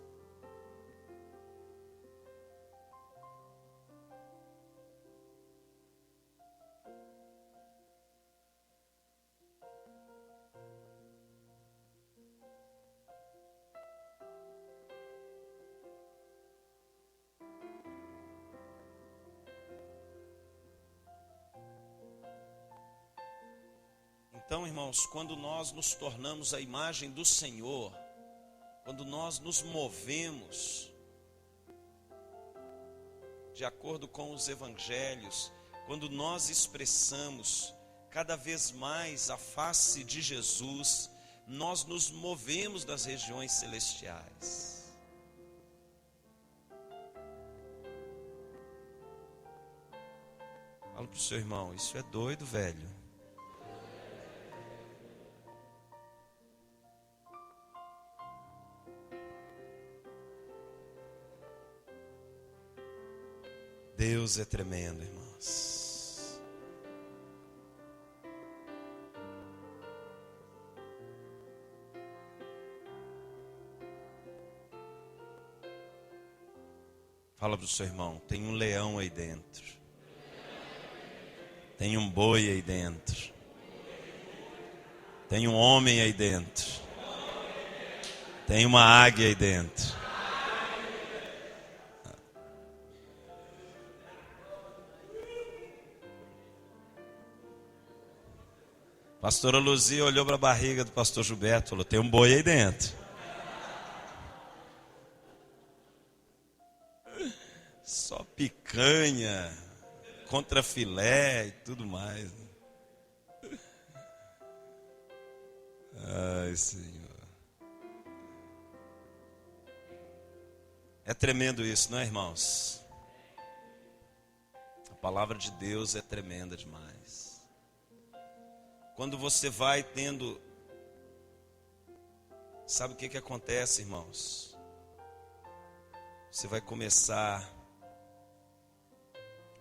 Então, irmãos, quando nós nos tornamos a imagem do Senhor, quando nós nos movemos de acordo com os evangelhos, quando nós expressamos cada vez mais a face de Jesus, nós nos movemos das regiões celestiais. Fala pro seu irmão, isso é doido, velho. Deus é tremendo, irmãos. Fala pro seu irmão, tem um leão aí dentro. Tem um boi aí dentro. Tem um homem aí dentro. Tem uma águia aí dentro. Pastora Luzia olhou para a barriga do pastor Gilberto e falou, tem um boi aí dentro. Só picanha, contra filé e tudo mais. Ai, Senhor. É tremendo isso, não é, irmãos? A palavra de Deus é tremenda demais. Quando você vai tendo... Sabe o que acontece, irmãos? Você vai começar...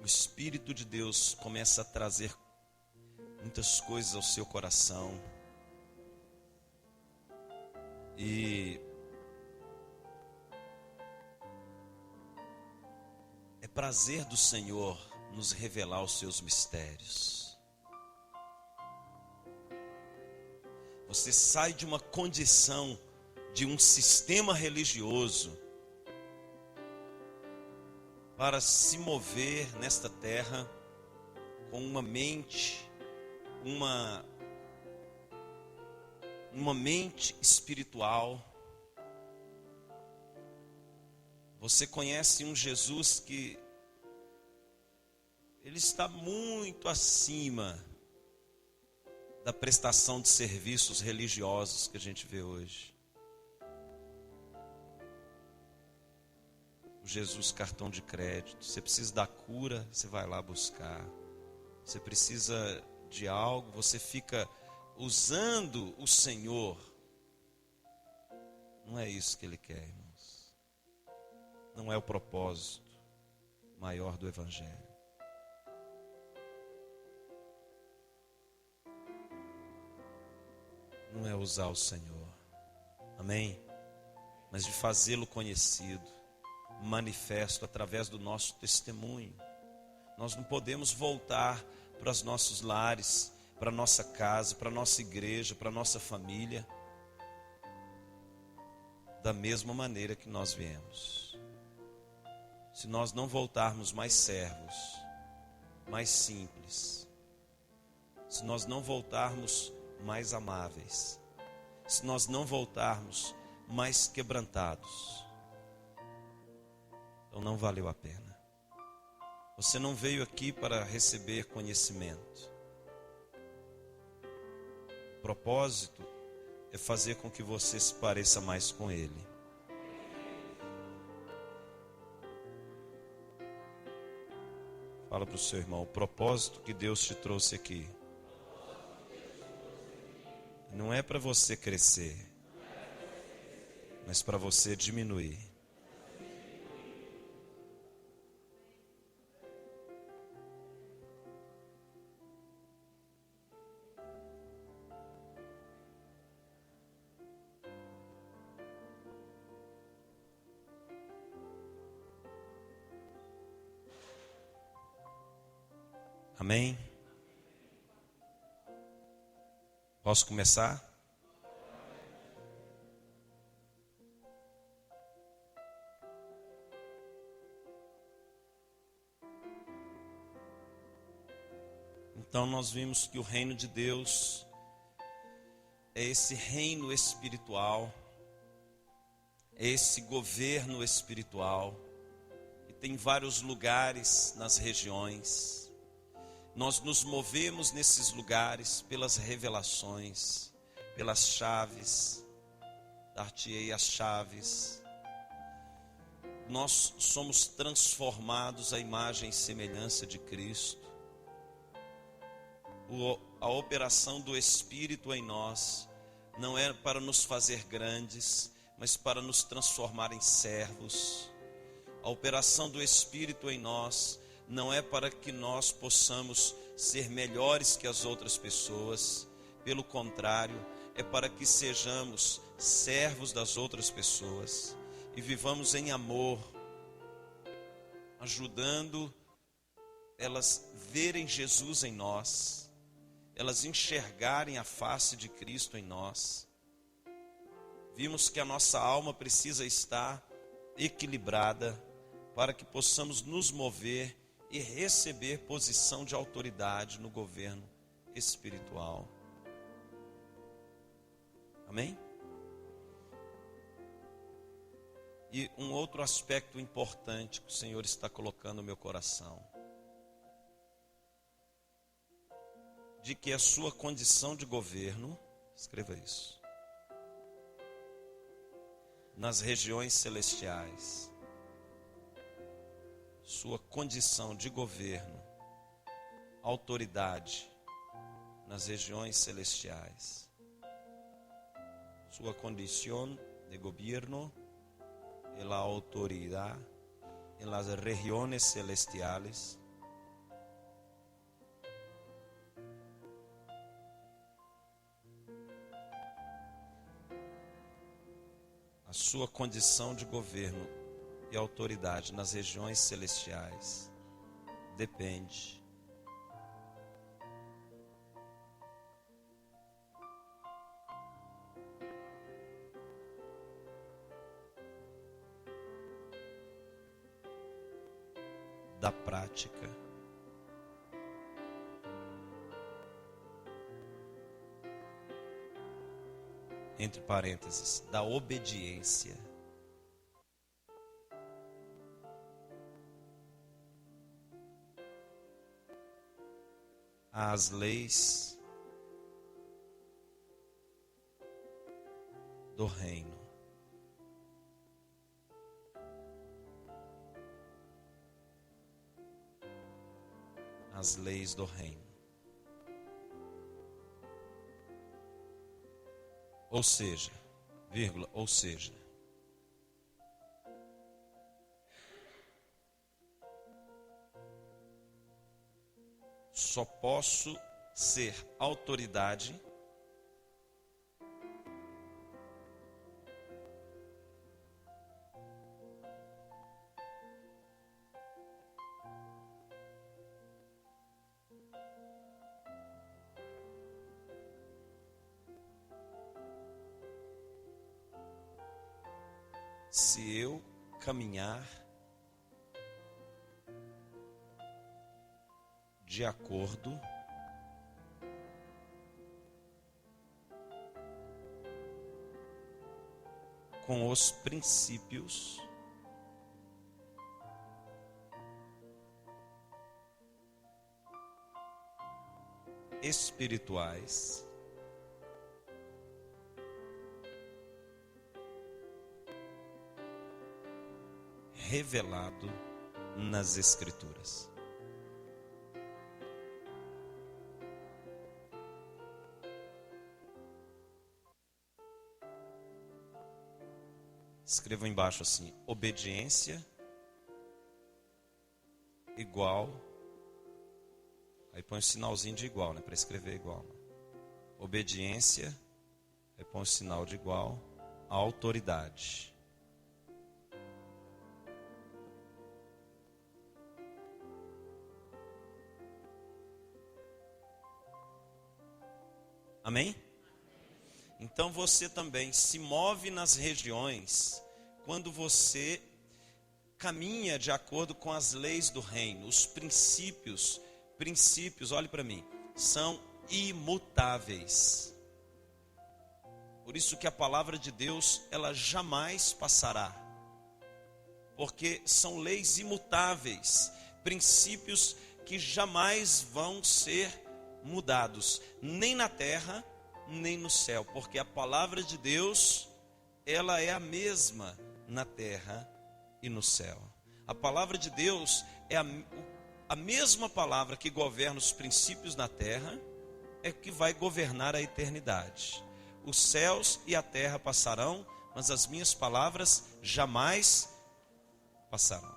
O Espírito de Deus começa a trazer muitas coisas ao seu coração. E... é prazer do Senhor nos revelar os seus mistérios. Você sai de uma condição de um sistema religioso para se mover nesta terra com uma mente, uma mente espiritual. Você conhece um Jesus que ele está muito acima da prestação de serviços religiosos que a gente vê hoje. O Jesus cartão de crédito. Você precisa da cura, você vai lá buscar. Você precisa de algo, você fica usando o Senhor. Não é isso que Ele quer, irmãos. Não é o propósito maior do Evangelho. Não é usar o Senhor, amém? Mas de fazê-lo conhecido, manifesto através do nosso testemunho. Nós não podemos voltar para os nossos lares, para a nossa casa, para a nossa igreja, para a nossa família, da mesma maneira que nós viemos. Se nós não voltarmos mais servos, mais simples, se nós não voltarmos mais amáveis, se nós não voltarmos mais quebrantados, então não valeu a pena. Você não veio aqui para receber conhecimento. O propósito é fazer com que você se pareça mais com Ele. Fala para o seu irmão, o propósito que Deus te trouxe aqui não é para você crescer, mas para você diminuir. Amém? Posso começar? Então nós vimos que o reino de Deus é esse reino espiritual, é esse governo espiritual, e tem vários lugares nas regiões. Nós nos movemos nesses lugares pelas revelações, pelas chaves, dar-te-ei as chaves. Nós somos transformados à imagem e semelhança de Cristo. A operação do Espírito em nós não é para nos fazer grandes, mas para nos transformar em servos. A operação do Espírito em nós não é para que nós possamos ser melhores que as outras pessoas. Pelo contrário, é para que sejamos servos das outras pessoas e vivamos em amor, ajudando elas verem Jesus em nós, elas enxergarem a face de Cristo em nós. Vimos que a nossa alma precisa estar equilibrada para que possamos nos mover e receber posição de autoridade no governo espiritual. Amém? E um outro aspecto importante que o Senhor está colocando no meu coração, de que a sua condição de governo, escreva isso, nas regiões celestiais, sua condição de governo, autoridade nas regiões celestiais, sua condição de gobierno y la autoridad en las regiones celestiales, a sua condição de governo e autoridade nas regiões celestiais depende da prática entre parênteses, da obediência às leis do reino. As leis do reino. Ou seja, vírgula, ou seja, só posso ser autoridade se eu caminhar de acordo com os princípios espirituais revelado nas Escrituras. Escreva embaixo assim: obediência igual, aí põe um sinalzinho de igual, né, para escrever igual. Obediência, aí põe um sinal de igual, a autoridade. Amém? Então você também se move nas regiões quando você caminha de acordo com as leis do reino. Os princípios, olhe para mim, são imutáveis. Por isso que a palavra de Deus, ela jamais passará. Porque são leis imutáveis, princípios que jamais vão ser mudados, nem na terra, nem no céu, porque a palavra de Deus, ela é a mesma na terra e no céu. A palavra de Deus é a mesma palavra que governa os princípios na terra é que vai governar a eternidade. Os céus e a terra passarão, mas as minhas palavras jamais passarão.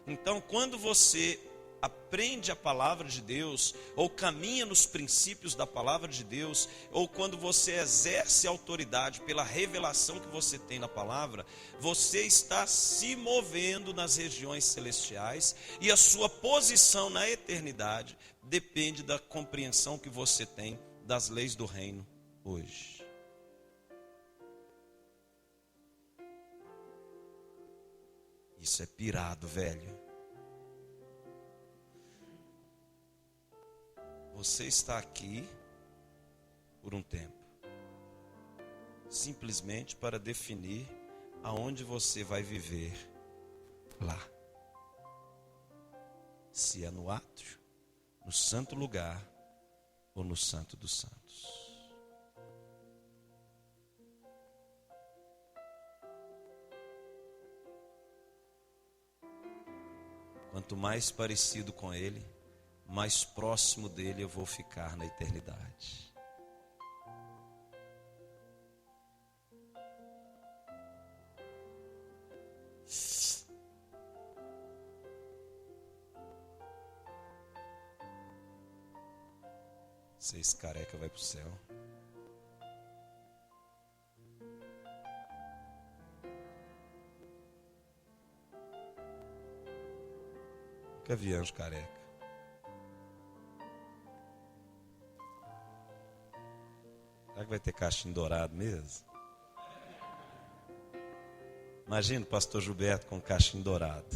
Então, quando você aprende a palavra de Deus, ou caminha nos princípios da palavra de Deus, ou quando você exerce autoridade pela revelação que você tem na palavra, você está se movendo nas regiões celestiais, e a sua posição na eternidade depende da compreensão que você tem das leis do reino hoje. Isso é pirado, velho. Você está aqui por um tempo, simplesmente para definir aonde você vai viver lá. Se é no átrio, no santo lugar ou no santo dos santos. Quanto mais parecido com Ele, mais próximo dele eu vou ficar na eternidade. Vocês careca vai pro céu. Nunca vi anjo careca. Será que vai ter cachimbo dourado mesmo? Imagina o pastor Gilberto com cachimbo dourado.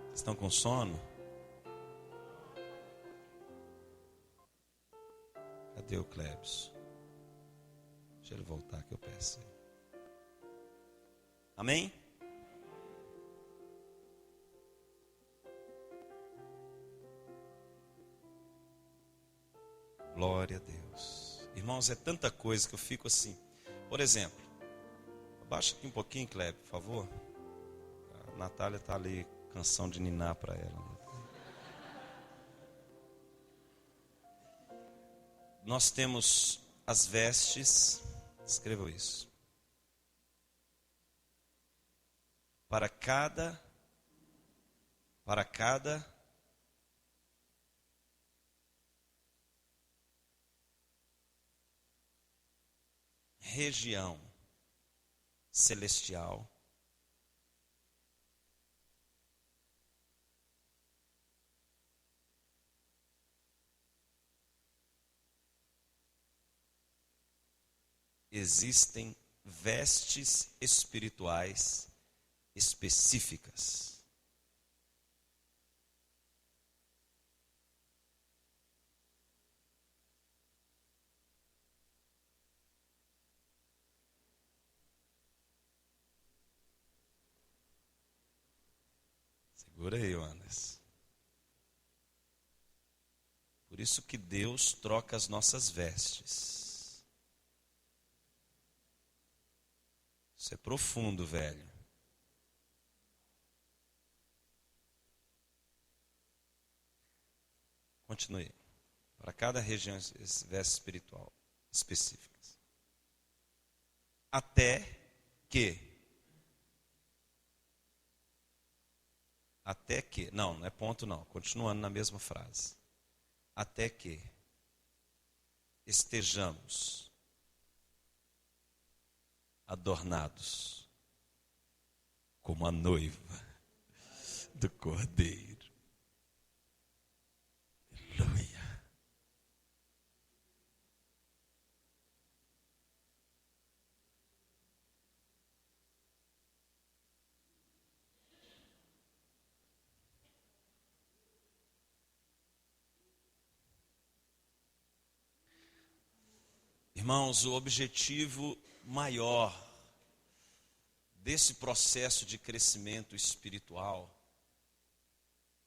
Vocês estão com sono? Cadê o Clebson? Deixa ele voltar que eu peço. Amém? Glória a Deus. Irmãos, é tanta coisa que eu fico assim. Por exemplo, abaixa aqui um pouquinho, Kleber, por favor. A Natália está ali, canção de ninar para ela. Nós temos as vestes, escreva isso. Para cada região celestial, existem vestes espirituais específicas. Segura aí, Anderson. Por isso que Deus troca as nossas vestes. Isso é profundo, velho. Continue. Para cada região, vestes espiritual específicas. Até que, não é ponto não, continuando na mesma frase. Até que estejamos adornados como a noiva do Cordeiro. Aleluia. Irmãos, o objetivo maior desse processo de crescimento espiritual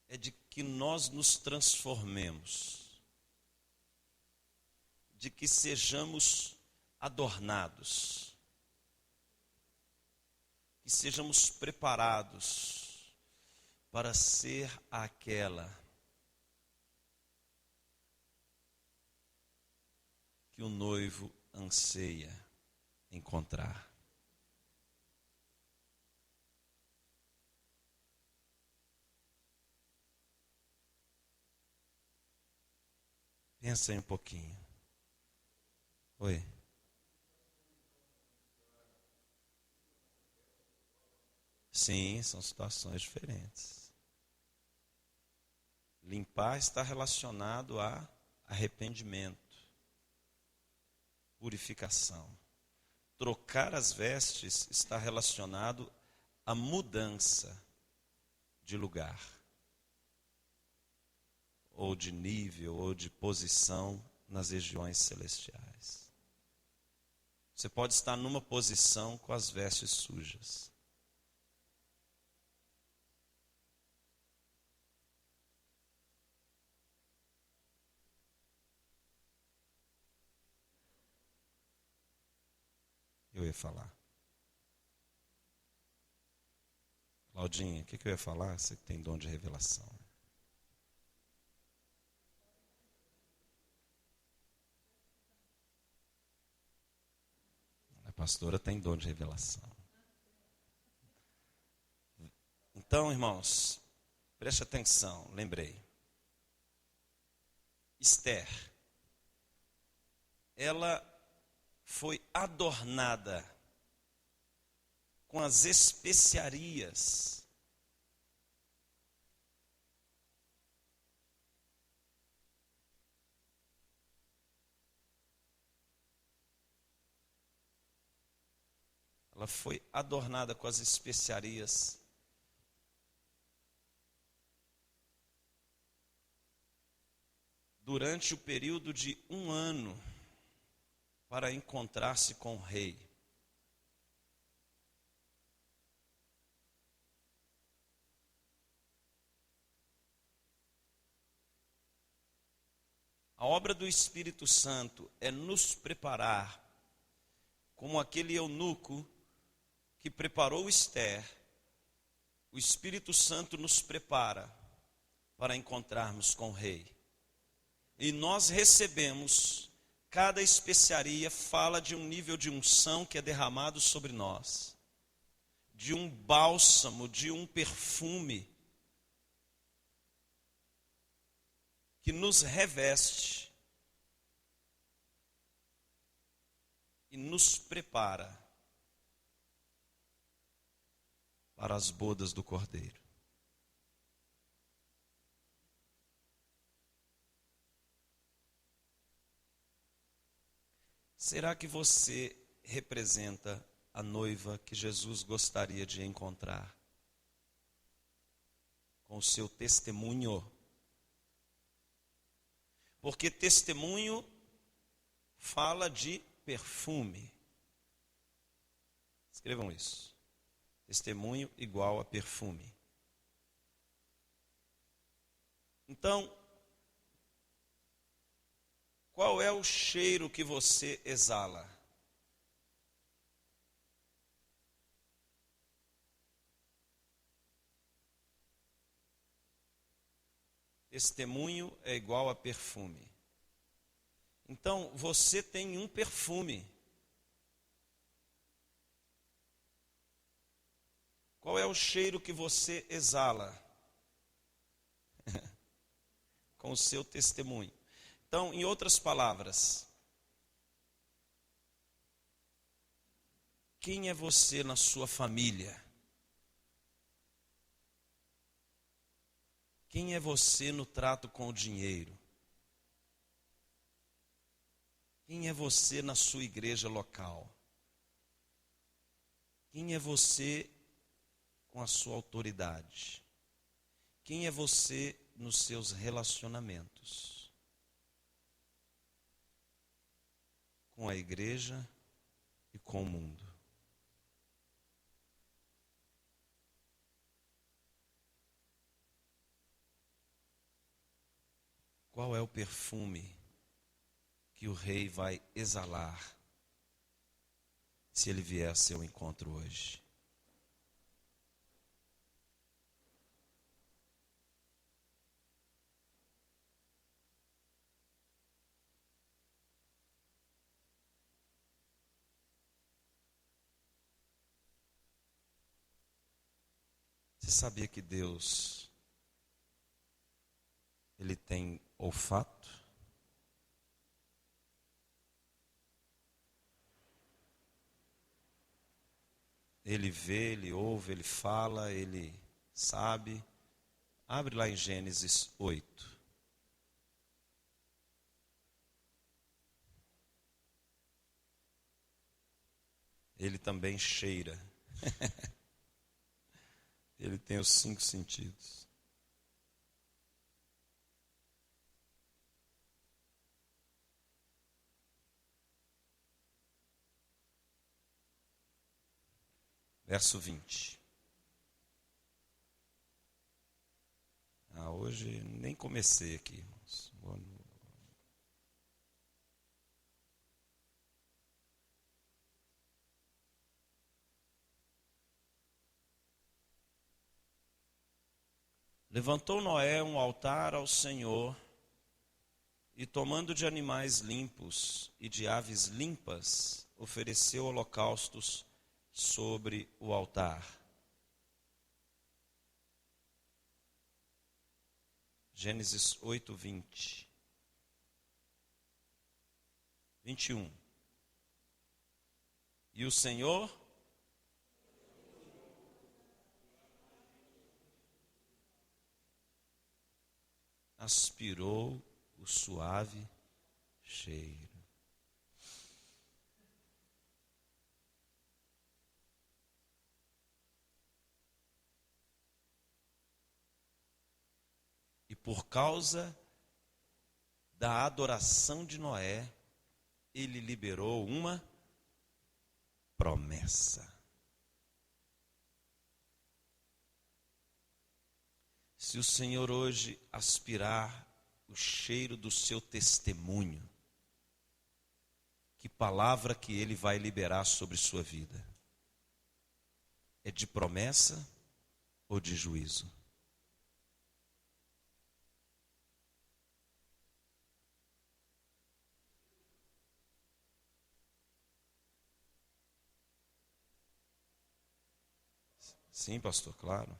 é de que nós nos transformemos, de que sejamos adornados que sejamos preparados para ser aquela que o noivo anseia encontrar. Pensa aí um pouquinho. Oi. Sim, são situações diferentes. Limpar está relacionado a arrependimento, purificação. Trocar as vestes está relacionado à mudança de lugar, ou de nível, ou de posição nas regiões celestiais. Você pode estar numa posição com as vestes sujas. Eu ia falar. Claudinha, o que eu ia falar? Você que tem dom de revelação. A pastora tem dom de revelação. Então, irmãos, preste atenção, lembrei. Esther, ela foi adornada com as especiarias ela foi adornada com as especiarias durante o período de 1 ano para encontrar-se com o rei. A obra do Espírito Santo é nos preparar, como aquele eunuco que preparou Esther. O Espírito Santo nos prepara para encontrarmos com o rei. E nós recebemos, cada especiaria fala de um nível de unção que é derramado sobre nós, de um bálsamo, de um perfume que nos reveste e nos prepara para as bodas do Cordeiro. Será que você representa a noiva que Jesus gostaria de encontrar? Com o seu testemunho. Porque testemunho fala de perfume. Escrevam isso. Testemunho igual a perfume. Então, qual é o cheiro que você exala? Testemunho é igual a perfume. Então, você tem um perfume. Qual é o cheiro que você exala? Com o seu testemunho. Então, em outras palavras, quem é você na sua família? Quem é você no trato com o dinheiro? Quem é você na sua igreja local? Quem é você com a sua autoridade? Quem é você nos seus relacionamentos? Com a igreja e com o mundo. Qual é o perfume que o rei vai exalar se ele vier a seu encontro hoje? Você sabia que Deus, Ele tem olfato? Ele vê, Ele ouve, Ele fala, Ele sabe. Abre lá em Gênesis 8. Ele também cheira. Ele tem os 5 sentidos. Verso 20. Hoje nem comecei aqui, irmãos. Levantou Noé um altar ao Senhor, e tomando de animais limpos e de aves limpas, ofereceu holocaustos sobre o altar. Gênesis 8, 20. 21. E o Senhor aspirou o suave cheiro. E por causa da adoração de Noé, ele liberou uma promessa. Se o Senhor hoje aspirar o cheiro do seu testemunho, que palavra que Ele vai liberar sobre sua vida? É de promessa ou de juízo? Sim, pastor, claro.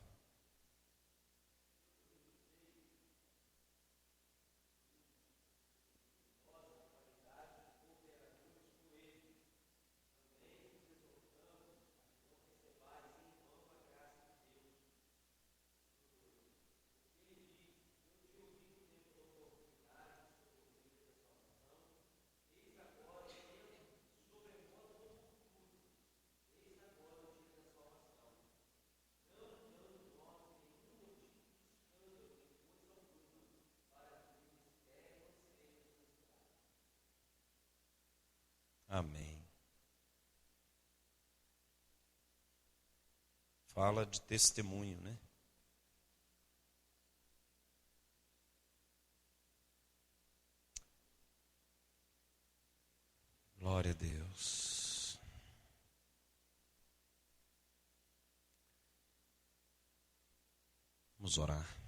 Amém. Fala de testemunho, né? Glória a Deus. Vamos orar.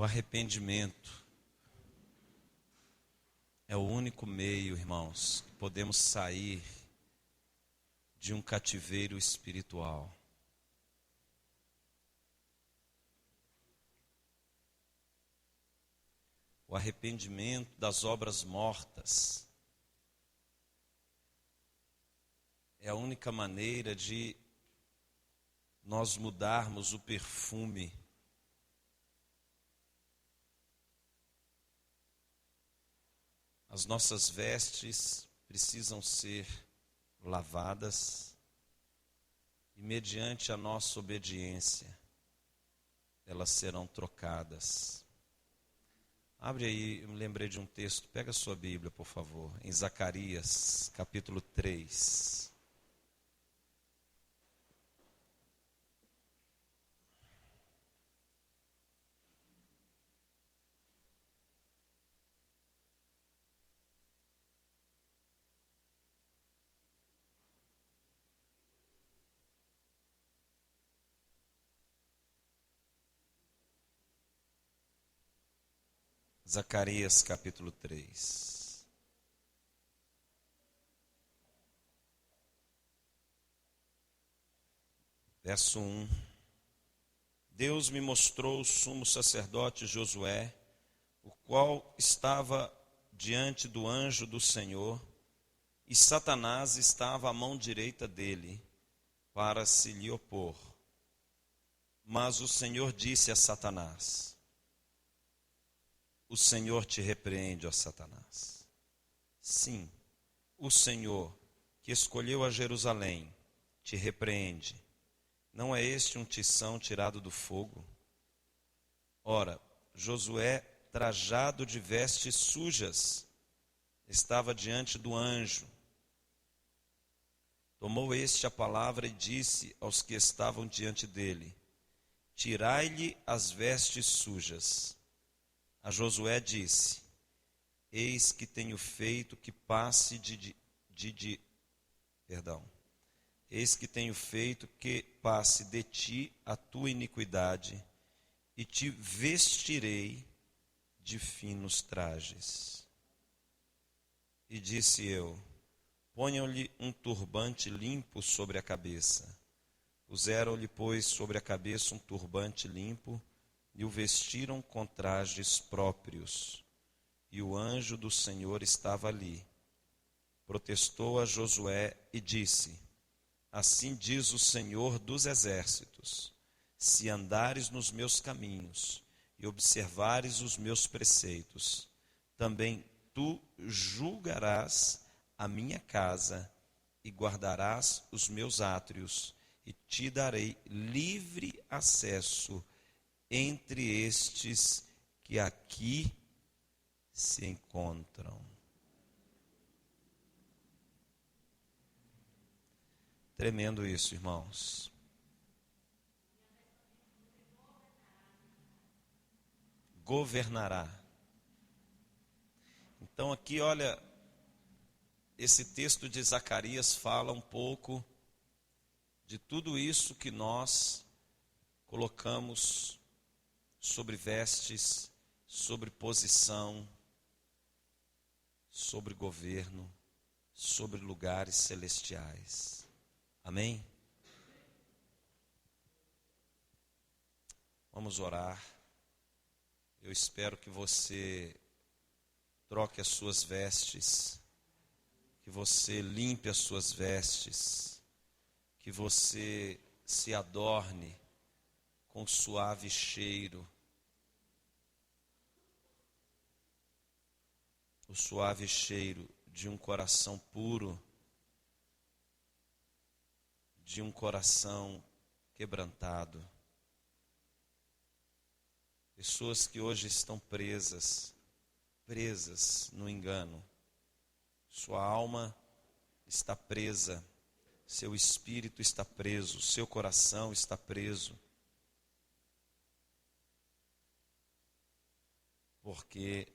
O arrependimento é o único meio, irmãos, que podemos sair de um cativeiro espiritual. O arrependimento das obras mortas é a única maneira de nós mudarmos o perfume As nossas vestes precisam ser lavadas e, mediante a nossa obediência, elas serão trocadas. Abre aí, eu me lembrei de um texto, pega a sua Bíblia, por favor, em Zacarias, capítulo 3. Zacarias capítulo 3. Verso 1. Deus me mostrou o sumo sacerdote Josué, o qual estava diante do anjo do Senhor, e Satanás estava à mão direita dele, para se lhe opor. Mas o Senhor disse a Satanás: o Senhor te repreende, ó Satanás. Sim, o Senhor, que escolheu a Jerusalém, te repreende. Não é este um tição tirado do fogo? Ora, Josué, trajado de vestes sujas, estava diante do anjo. Tomou este a palavra e disse aos que estavam diante dele: tirai-lhe as vestes sujas. A Josué disse: eis que tenho feito que passe Eis que tenho feito que passe de ti a tua iniquidade, e te vestirei de finos trajes. E disse eu: ponham-lhe um turbante limpo sobre a cabeça. Puseram-lhe, pois, sobre a cabeça um turbante limpo, e o vestiram com trajes próprios. E o anjo do Senhor estava ali. Protestou a Josué e disse: assim diz o Senhor dos exércitos: se andares nos meus caminhos e observares os meus preceitos, também tu julgarás a minha casa e guardarás os meus átrios, e te darei livre acesso entre estes que aqui se encontram. Tremendo isso, irmãos. Governará. Então aqui, olha, esse texto de Zacarias fala um pouco de tudo isso que nós colocamos sobre vestes, sobre posição, sobre governo, sobre lugares celestiais. Amém? Vamos orar. Eu espero que você troque as suas vestes, que você limpe as suas vestes, que você se adorne com suave cheiro, o suave cheiro de um coração puro, de um coração quebrantado. Pessoas que hoje estão presas no engano. Sua alma está presa, seu espírito está preso, seu coração está preso. Porque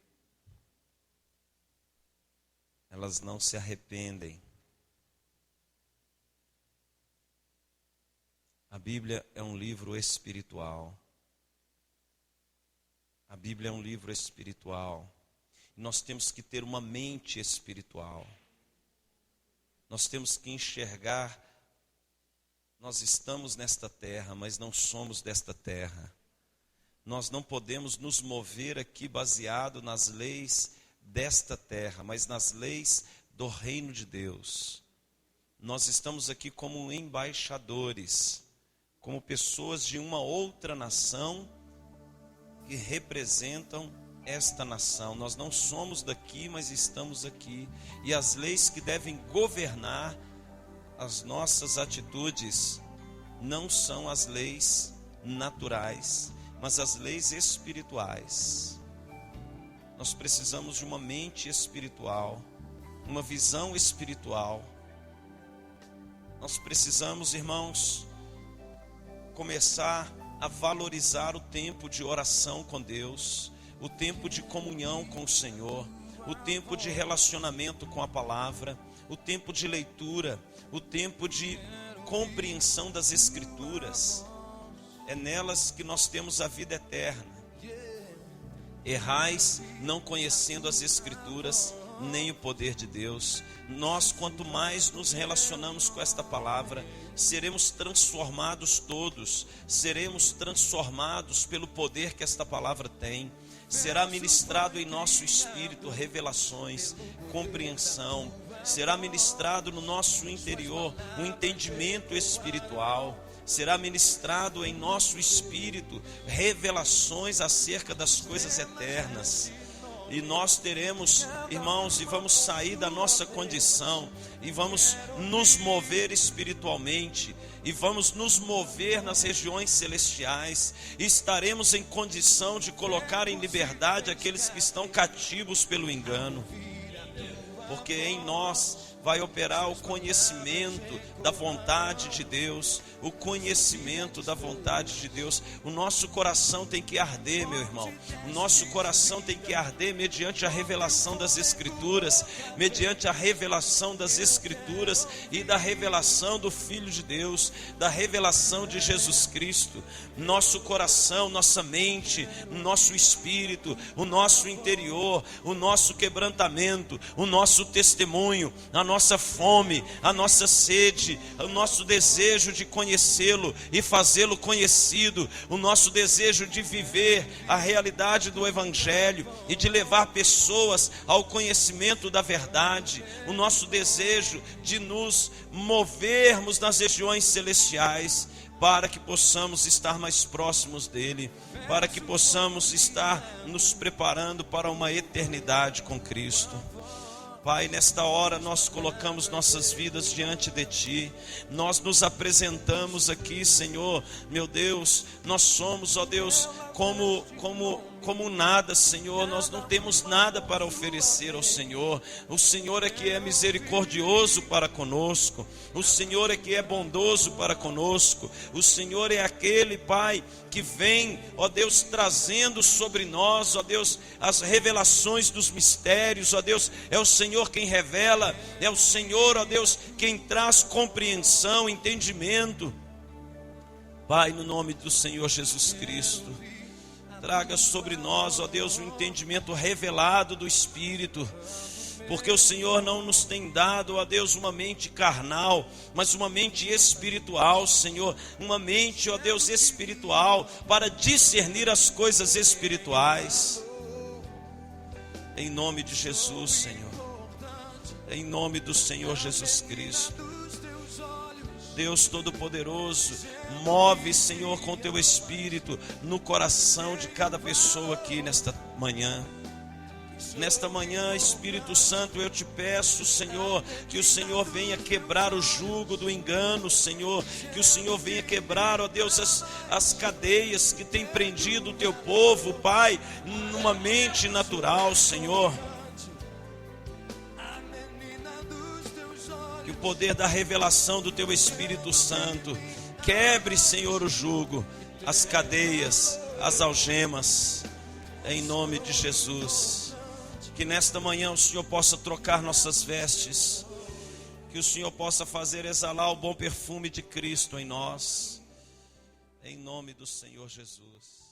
elas não se arrependem. A Bíblia é um livro espiritual. A Bíblia é um livro espiritual. E nós temos que ter uma mente espiritual. Nós temos que enxergar, nós estamos nesta terra, mas não somos desta terra. Nós não podemos nos mover aqui baseado nas leis desta terra, mas nas leis do reino de Deus. Nós estamos aqui como embaixadores, como pessoas de uma outra nação que representam esta nação. Nós não somos daqui, mas estamos aqui. E as leis que devem governar as nossas atitudes não são as leis naturais, mas as leis espirituais. Nós precisamos de uma mente espiritual, uma visão espiritual. Nós precisamos, irmãos, começar a valorizar o tempo de oração com Deus, o tempo de comunhão com o Senhor, o tempo de relacionamento com a palavra, o tempo de leitura, o tempo de compreensão das Escrituras. É nelas que nós temos a vida eterna. Errais, não conhecendo as Escrituras, nem o poder de Deus. Nós, quanto mais nos relacionamos com esta palavra, seremos transformados todos, seremos transformados pelo poder que esta palavra tem. Será ministrado em nosso espírito revelações, compreensão, será ministrado no nosso interior um entendimento espiritual, será ministrado em nosso espírito revelações acerca das coisas eternas. E nós teremos, irmãos, e vamos sair da nossa condição, e vamos nos mover espiritualmente, e vamos nos mover nas regiões celestiais, e estaremos em condição de colocar em liberdade aqueles que estão cativos pelo engano, porque em nós vai operar o conhecimento da vontade de Deus, o conhecimento da vontade de Deus. O nosso coração tem que arder, meu irmão, o nosso coração tem que arder mediante a revelação das Escrituras, mediante a revelação das Escrituras e da revelação do Filho de Deus, da revelação de Jesus Cristo. Nosso coração, nossa mente, nosso espírito, o nosso interior, o nosso quebrantamento, o nosso testemunho, a nossa fome, a nossa sede, o nosso desejo de conhecê-lo e fazê-lo conhecido, o nosso desejo de viver a realidade do Evangelho e de levar pessoas ao conhecimento da verdade, o nosso desejo de nos movermos nas regiões celestiais, para que possamos estar mais próximos dele, para que possamos estar nos preparando para uma eternidade com Cristo. Pai, nesta hora nós colocamos nossas vidas diante de Ti, nós nos apresentamos aqui, Senhor, meu Deus, nós somos, ó Deus, como nada, Senhor, nós não temos nada para oferecer ao Senhor. O Senhor é que é misericordioso para conosco, o Senhor é que é bondoso para conosco, o Senhor é aquele, Pai, que vem, ó Deus, trazendo sobre nós, ó Deus, as revelações dos mistérios, ó Deus, é o Senhor quem revela, é o Senhor, ó Deus, quem traz compreensão, entendimento. Pai, no nome do Senhor Jesus Cristo, traga sobre nós, ó Deus, o entendimento revelado do Espírito, porque o Senhor não nos tem dado, ó Deus, uma mente carnal, mas uma mente espiritual, Senhor, uma mente, ó Deus, espiritual, para discernir as coisas espirituais, em nome de Jesus, Senhor, em nome do Senhor Jesus Cristo. Deus Todo-Poderoso, move, Senhor, com Teu Espírito no coração de cada pessoa aqui nesta manhã. Nesta manhã, Espírito Santo, eu te peço, Senhor, que o Senhor venha quebrar o jugo do engano, Senhor, que o Senhor venha quebrar, ó Deus, as cadeias que tem prendido o Teu povo, Pai, numa mente natural, Senhor. Que o poder da revelação do Teu Espírito Santo quebre, Senhor, o jugo, as cadeias, as algemas, em nome de Jesus. Que nesta manhã o Senhor possa trocar nossas vestes, que o Senhor possa fazer exalar o bom perfume de Cristo em nós, em nome do Senhor Jesus.